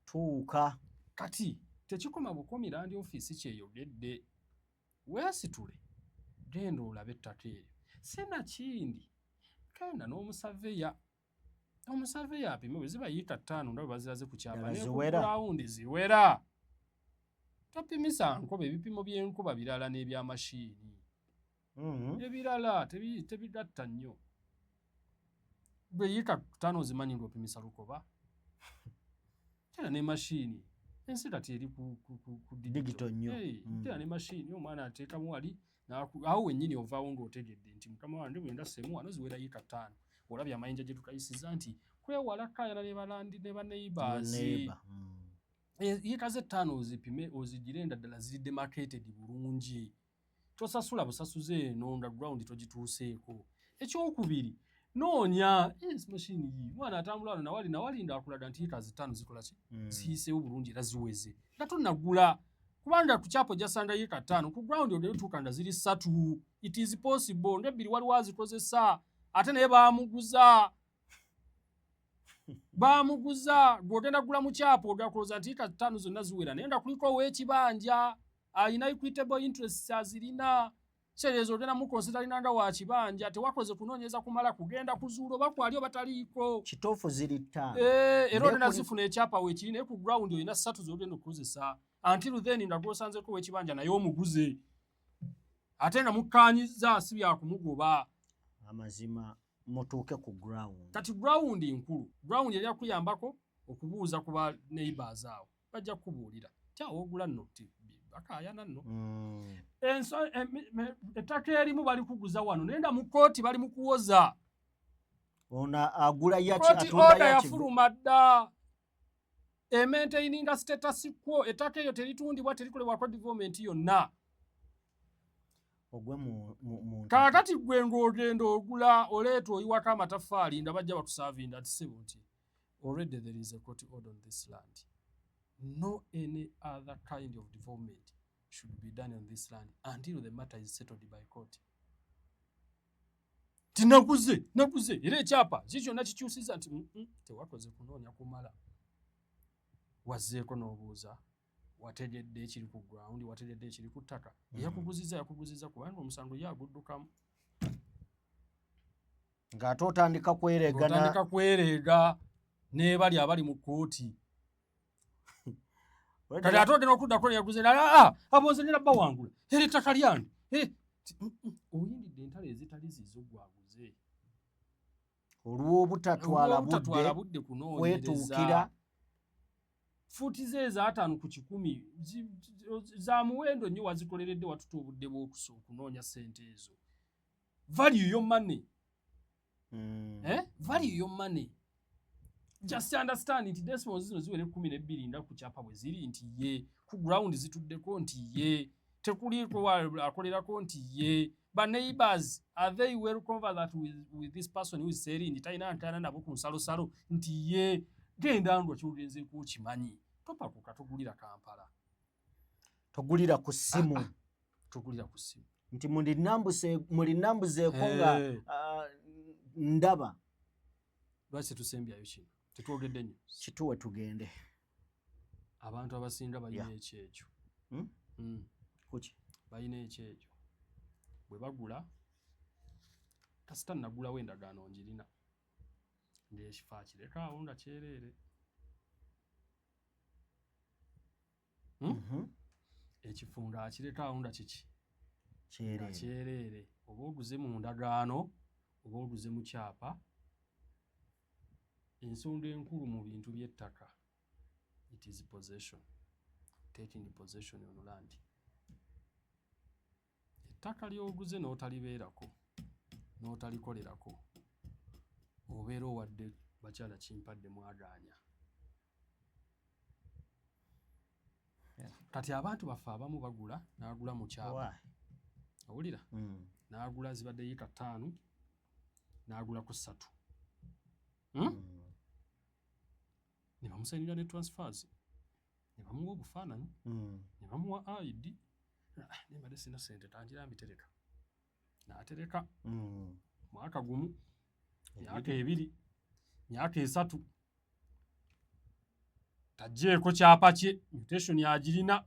Speaker 3: tuuka
Speaker 2: kati tekikoma bukomi land office kyeyogedde weesitule genda olabe ettaka eryo sinakindi genda n'omusaveya apime bwe zibayita 5 ndaba baziraze ku kyapa nekulawundi ziwera topimisa nkoba ebipimo by'enkuba birala n'ebyamashini ebirala tebigatta nnyo bwe yita 5 zimanyi ng'opimisa lukoba tera n'emashini ensi kati eri ku
Speaker 3: digital nnyo
Speaker 2: tera n'emashini omwana ateekamu wali awo wennyini ovaawo ng'otegedde nti mukama wange bwe ndassemu wano ziwera yita 5 olabye amayinja gye tukayisiza nti kwewala kayana ne baneighbors yita ze 5 ozipime ozigire ddala ziri demarcated bulungi tosasula busasuze eno nga ground togituuseeko. Ekyokubiri noonya mashini yi mwana atambula wano nawali ndakulaga nti yita 5 zikola ki ziyiseewo bulungi era ziweze nga tonnagula kubanga ku kyapo jasanga yita 5 ku ground ogere tuuka nga ziri 3 it is possible ng'ebbiri waliwo azikozesa ate naye bamuguza gwogenda gula mu kyapo ogakuloza nti yita 5 zonna ziwera naye nga kuliko ow'ekibanja alina equitable interest azirina kyerezo ogenda mukonsita nga wa kibanja tewakoze kunoonyeza kumala kugenda kuzuula oba kwali oba taliiko
Speaker 3: kituufu ziri 5
Speaker 2: era ogenda zifuna ekyapa weekiri naye ku ground olina 3 z'ogenda okukozesa until then nga gwosanzeko ow'ekibanja naye omuguze ate nga mukkaanyiza si byakumugoba
Speaker 3: amazima mutuuke ku ground
Speaker 2: kati ground nkulu ground yali akuyambako okubuuza ku ba neighbors awo bajja kukubuulira kyawo ogula nno bakayana nno ettaka erimu bali kuguza wano naye nga mu kooti bali mu kuwoza
Speaker 3: ona agula
Speaker 2: oda yafuluma dda emaintaininga status quo ettaka eryo teritundibwa terikolebwako development yonna kakati gwe ng'ogenda ogula oleeta oyiwako amataffaali nga bajja batusaavinda ati sebo nti already there is a court order on this land. No any other kind of development should be done on this land until the matter is settled by court. Tinaguze era ekyapa zikyonna kikyusiza nti tewakoze kunoonya kumala wazzeeko n'obuuza wategedde ekiri ku ground wategedde ekiri ku ttaka yakuguziza kubanga omusango yaguddukamu
Speaker 3: ng'ate otandika kwereega n'ebali abali mu kkooti kati ate ogenda okuddako neyaguze abonze ne nabba wangula era ettaka lyange
Speaker 2: oyindidde entalo ezitali zizo gwaguze
Speaker 3: olw'obutatwala
Speaker 2: budde kunoonyereza fuuti ze eza 5 ku 100 za muwendo nnyo wazikoleredde watuta obudde bw'okunoonya ssente ezo. Value your money. Value your money. Just understand nti decimals zino ziwere 12 nda ku kyapa bwe ziri nti ye ku ground zituddeko nti ye tekuliko akolerako nti ye ba neighbors are they welcome that with this person who is selling talina ntana nabo ku nsalosalo nti ye genda ndo kyugenze ku kimanyi topa ku katugulira Kampala
Speaker 3: togulira ku simu
Speaker 2: nti
Speaker 3: muli nambuze konga ndaba
Speaker 2: lwaki tusembyayo kino tetwogedde nnyo
Speaker 3: kituwe tugende
Speaker 2: abantu abasinga balina ekyekyo
Speaker 3: kuki
Speaker 2: balina ekyekyo bwe bagula kasita nagulawo endagaano njirina ng'ekifo akireka awo nga kyereere ekifo nga akireka awo nga kiki kyereere oba oguze mu ndagaano oba oguze mu kyapa. Ensonga enkulu mu bintu by'ettaka it is possession, taking possession on land. Ettaka ly'oguze n'otalibeerako n'otalikolerako obeera owadde bakyala kimpadde mwagaanya kati abantu baffe abamu bagula n'agula mu kyapa awulira n'agula zibadde yiika 5 n'agula ku 3 ne bamusayinira ne transfers ne bamuwa obufaananyi ne bamuwa ID nembadde sina ssente tangira mbitereka n'atereka mwaka gumu myaka 2 myaka 3 tajeeko kyapa kye mutation yagirina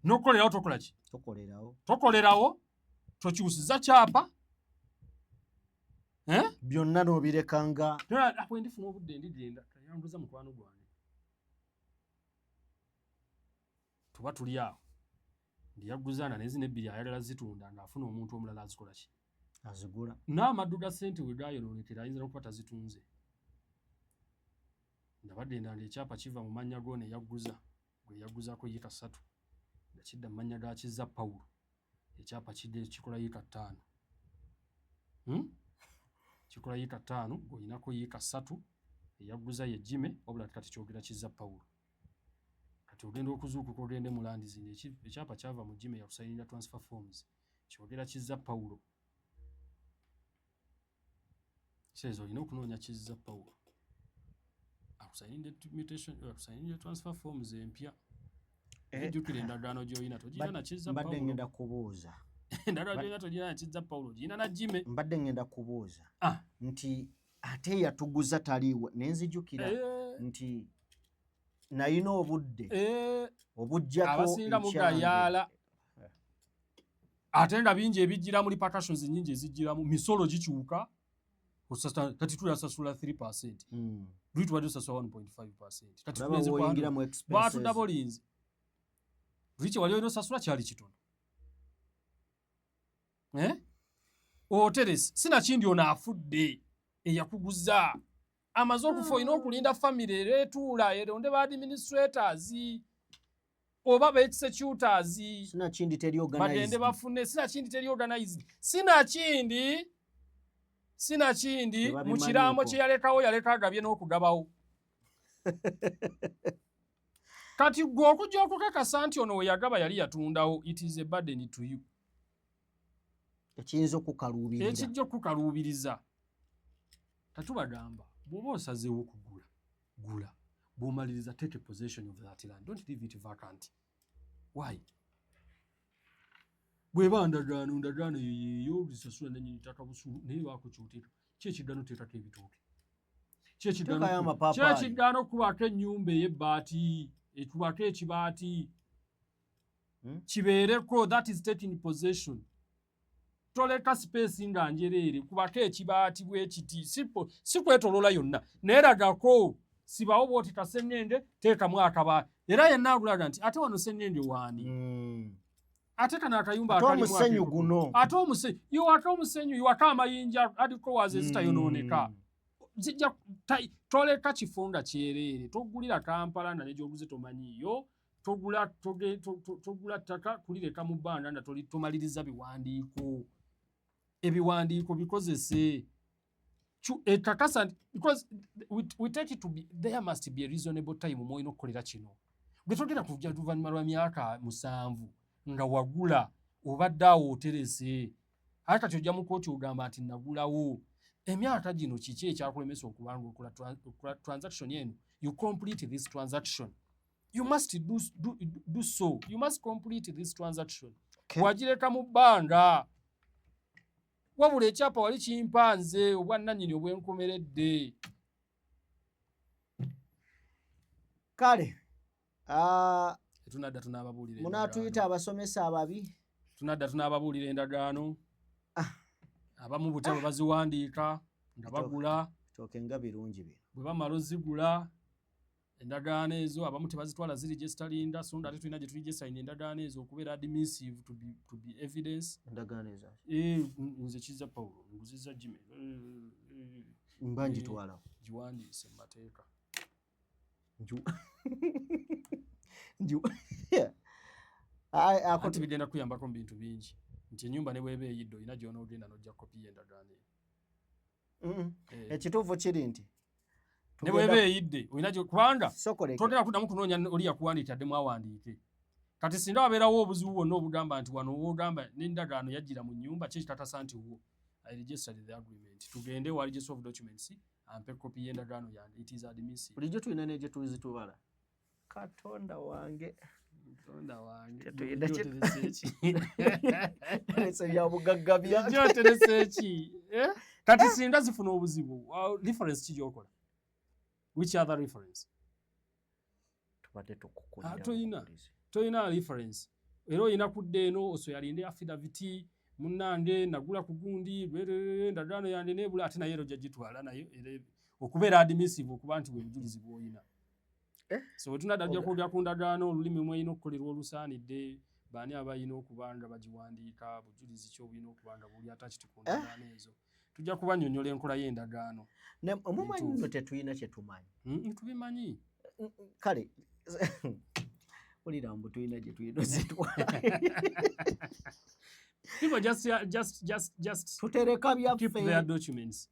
Speaker 2: nokolerawo tokola ki tokolerawo tokyusiza kyapa
Speaker 3: byonna nobirekanga
Speaker 2: bwe ndifuna obudde ndigenda tayambuza mukwano gwange tuba tuli awo ndiyaguzana nezi nebbiri ayagala zitunda ng'afuna omuntu omulala azikola ki
Speaker 3: azigula
Speaker 2: n'amaddu ga ssente we gayonoonekera ayinza n'okuba tazitunze ndabadde ndanda ekyapa kiva mu mannya go ne yagguza gwe yagguzaako yiika 3 nga kidda mu mannya ga Kizza Pawulo ekyapa kikola yiika 5 kikola yiika 5 ng'oyinako yiika 3 eyagguza ye Jime wabula kati kyogera Kizza Pawulo kati ogenda okuzuukuka ogende mu Landizini ekyapa kyava mu Jime yakusayinira transfer forms kyogera Kizza Pawulo kisezo olina okunoonya Kizza Pawulo akusayinira transfer forms empya ejjukira endagaano gy'olina togirina na Kizza Pawulo
Speaker 3: mbadde ngenda kubuuza
Speaker 2: endagaano gy'olina togirina na Kizza Pawulo ogirina na Jime
Speaker 3: mbadde ngenda kubuuza nti ate yatuguza taliiwo nenzijukira nti nayina obudde obujjako
Speaker 2: abasinga mugayaala ate nga bingi ebijjira muri percussions nyingi ezijjiramu misolo gikyuka kati tuyasasula 3% lwittu wadde osasula 1.5% kati tugenze kwanu baatudda bolinzi lwiki wali olina osasula kyali kitono oteresi sinakindi ono afudde eyakuguza amaze okufa olina okulinda famire ereetuula eronde ba administrators oba ba executors
Speaker 3: sinakindi teri
Speaker 2: bagende bafune sinakindi teri organized sinakindi mu kirambo kye yaleka agabye n'okugabawo kati gwe okujja okukakasa nti ono we yagaba yali yatundawo it is a burden to you
Speaker 3: ekiyinza okukaluubirira
Speaker 2: ekijja okukaluubiriza tatubagamba bw'oba osazeewo gula bw'omaliriza take possession of that land don't leave it vacant why bw'eba ndagaano yeyo bisasula nenyini ttaka busulu naye waako kyoteeka kyekiddano teekako ebitooke kyekiddano okubako ennyumba ey'ebbaati ekubako ekibaati kibeereko that is taking possession toleka space nga njereere kubako ekibaati bwe kiti si kwetolola yonna neeragako sibawo bwoti kasengende teekamu akabaati era yenna agulaga nti ate wano sengende waani ate kana akayumba
Speaker 3: omusenyu guno
Speaker 2: ate omusenyu iwako amayinja aliko waze zitayonooneka zijja toleka kifo kyereere togulira Kampala na negyoguze tomanyiyo togula ttaka kulireka mu bbanda nga tomaliriza ebiwandiiko bikozese ekakasa because we take it to be there must be a reasonable time mwolina okukolera kino gwe togenda kujja luvannyuma lwa myaka 7 nga wagula obadde awo oterese ate kati ojja mu kooti ogamba nti nagulawo emyaka gino kiki ekyakulemesa okubanga okola transaction eno you complete this transaction you must do so you must complete this transaction wagireka mu bbanga wabula ekyapa wali kimpanze obwannannyini obwenkomeredde
Speaker 3: kale
Speaker 2: tunadda tunaababuulira
Speaker 3: munaatuyita abasomesa ababi
Speaker 2: tunadda tunaababuulira endagaano abamu butabo baziwandiika nga bagula
Speaker 3: tooke nga birungi bino
Speaker 2: bwe bamala ozigula endagaano ezo abamu tebazitwala ziregestalinda so ate tulina gye tuligesayina endagaano ezo okubeera admissive to be evidence
Speaker 3: endagaano ezo
Speaker 2: nze Kizza Pawulo nguziza Jime
Speaker 3: mba ngitwalawo
Speaker 2: giwandiise mu mateeka ati bigenda kuyambako mu bintu bingi nti ennyumba ne bweba eyidde olina gy'onoogenda n'ojja kopi y'endagaano eyo
Speaker 3: ekituufu kiri nti
Speaker 2: ne bwebe eyidde olina gye kubanga totera kuddamu kunoonya oli yakuwandiikira ddemu awandiike kati singa wabeerawo obuzibu bwonna obugamba nti wano wogamba n'endagaano yajjira mu nnyumba kye kitatasa nti wo I registered the agreement tugende wa register of documents ampe kopi y'endagaano yange it is admissible
Speaker 3: bulijjo tulina ne gye tuzitubala katonda wange byabugagga
Speaker 2: byajotereseeki kati singa zifuna obuzibu reference ki gyokola which other reference
Speaker 3: tubadde tukukulira
Speaker 2: toyina reference era oyina kudda eno osoyalinde affidavit munnange nagula ku gundi endagaano yange nebula ate naye ero gyagitwala nayo okubeera admissible okuba nti bwe bujulizi bw'oyina so wetunadajja kwogera ku ndagaano olulimi mweyina okukolerwa olusaanidde baani abayina okuba nga bagiwandiika bujulizi ki obulina okuba nga buli atakiti ku ndagaano ezo tujja kubannyonnyola enkola y'endagaano
Speaker 3: omumanyi nno tetulina kye tumanyi
Speaker 2: tubimanyi
Speaker 3: kale olira mbu tulina gye tulina zitwala
Speaker 2: people just
Speaker 3: tutereka
Speaker 2: keep their
Speaker 3: byaffe
Speaker 2: documents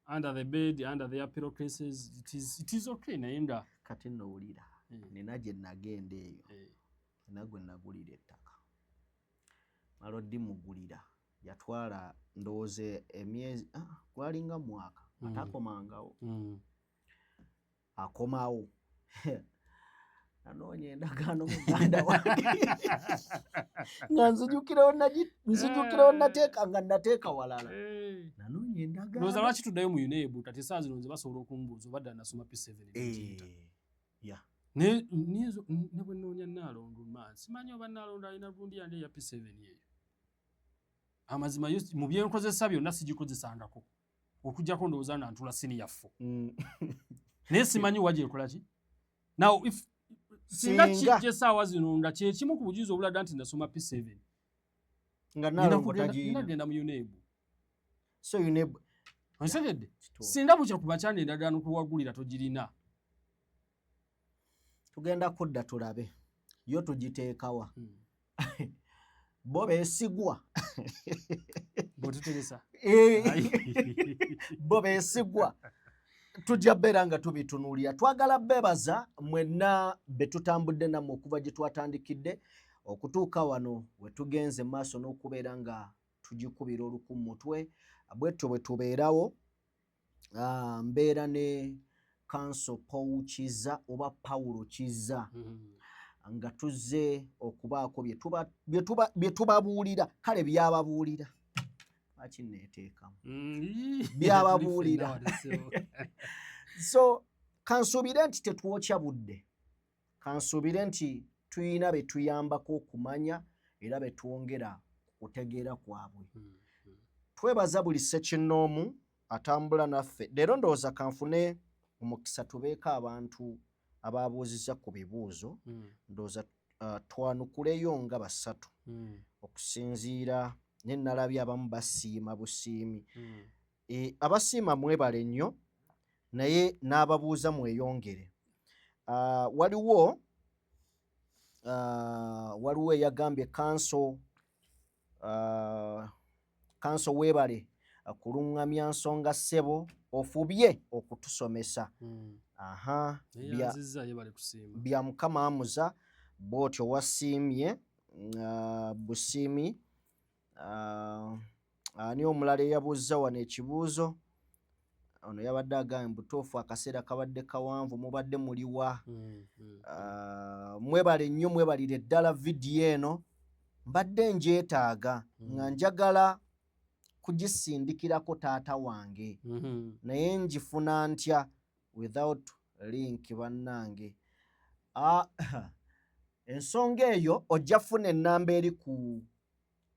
Speaker 2: under the bed under their pillowcases it is okay naye nga
Speaker 3: kati nno wulira nina gye nagenda eyo nina gwe nagulira ettaka malodi mugulira yatwala ndowooza emyezi gwalinga mwaka atakomangawo akomawo nanoonya endagaano muganda wange nga nzijukirawo nateeka nga nateeka walala nanoonya endagaano
Speaker 2: lowooza lwaki tuddayo mu UNEB kati saa zino nze basobola okumbuuza obadde nasoma P7 ne bwe nnoonya Nalondo simanyi oba Nalondo alina gundi yange eya P7 eyo amazima mu byenkozesa byonna sigikozesangako okujjako ndowooza nga ntula senior 4 naye simanyi wagyekola ki now if singa kijje saawa zino nga kyekimu ku bujulizi obulaga nti nasoma P7
Speaker 3: nga Nalongo tagiyina
Speaker 2: nagenda mu UNEB
Speaker 3: so UNEB
Speaker 2: onsekedde singa bukya ku bakyanda endagaano kuwagulira togirina
Speaker 3: tugenda kudda tulabe yo tugiteekawa bo beesigwa
Speaker 2: botuteresa
Speaker 3: bo beesigwa tujja beera nga tubitunuulira twagala beebaza mwenna betutambudde nammwe okuva gye twatandikidde okutuuka wano we tugenze maaso n'okubeera nga tugikubira oluku mu mutwe bwetyo bwe tubeerawo mbeera ne Council Paul Kiza oba Paulo Kiza nga tuzze okubaako bye tubabuulira kale byababuulira lwaki neeteekamu byababuulira so kansuubire nti tetwokya budde kansuubire nti tuyina be tuyambako okumanya era be twongera kutegeera kwabwe twebaza buli ssekinnoomu atambula naffe leero ndowooza kanfune omukisa tubeeko abantu ababuuzizza ku bibuuzo ndowooza twanukuleyo nga basatu okusinziira nenalabye abamu basiima busiimi abasiima mwebale nnyo naye n'ababuuza mweyongere waliwo eyagambye kanso weebale kuluŋŋamya nsonga ssebo ofubye okutusomesa bya mukama amuza bw'otyo wasiimye busiimi ani omulala eyabuuza wano ekibuuzo ono yabadde agambye butuufu akaseera kabadde kawanvu mubadde muliwa mwebale nnyo mwebalire ddala vidiyo eno mbadde njeetaaga nga njagala kugisindikirako taata wange naye njifuna ntya without link bannange ensonga eyo ojja funa ennamba eri ku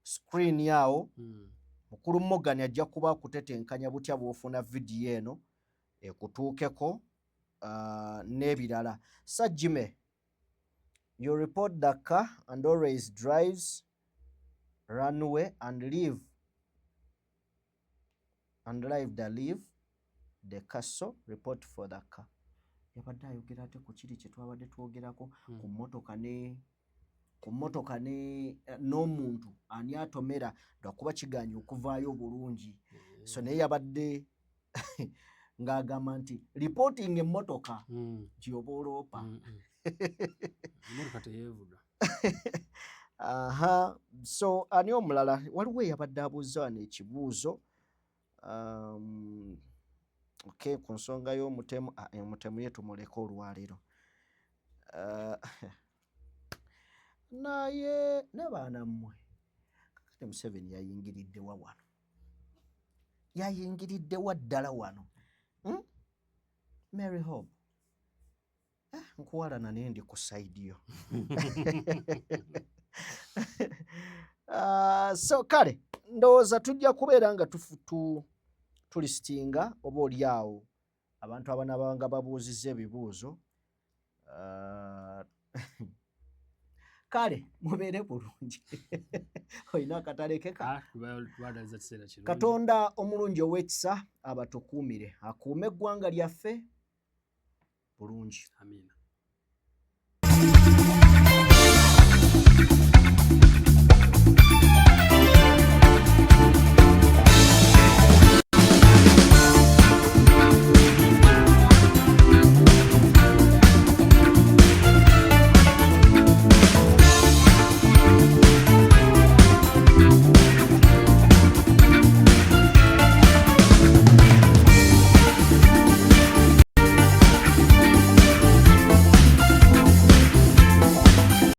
Speaker 3: screen yawo mukulu Morgan ajja kuba akutetenkanya butya bw'ofuna vidiyo eno ekutuukeko n'ebirala Sajime you report the car and always drives runway and leave the castle report for the car yabadde ayogera ate ku kiri kye twabadde twogerako ku mmotoka n'omuntu ani atomera lwakuba kiganye okuvaayo bulungi so naye yabadde ng'agamba nti reporting emmotoka gyoba oloopa.
Speaker 2: Emmotoka teyeevuga.
Speaker 3: Aha, so ani omulala waliwo eyabadde abuuza wano ekibuuzo okay, ku nsonga y'omutemu omutemu ye tumuleka olwaleero. Naye n'abaana mmwe kakati Museveni yayingiriddewa wano, yayingiriddewa ddala wano. Mary Hope nkuwalana naye ndi ku sayidi yo. So kale ndowooza tujja kubeera nga tulisitinga oba oli awo abantu abanaabanga babuuzizza ebibuuzo. Kale mubeere bulungi. Olina akatale ke Katonda omulungi ow'ekisa abatukuumire, akuume eggwanga lyaffe bulungi.
Speaker 2: Amiina.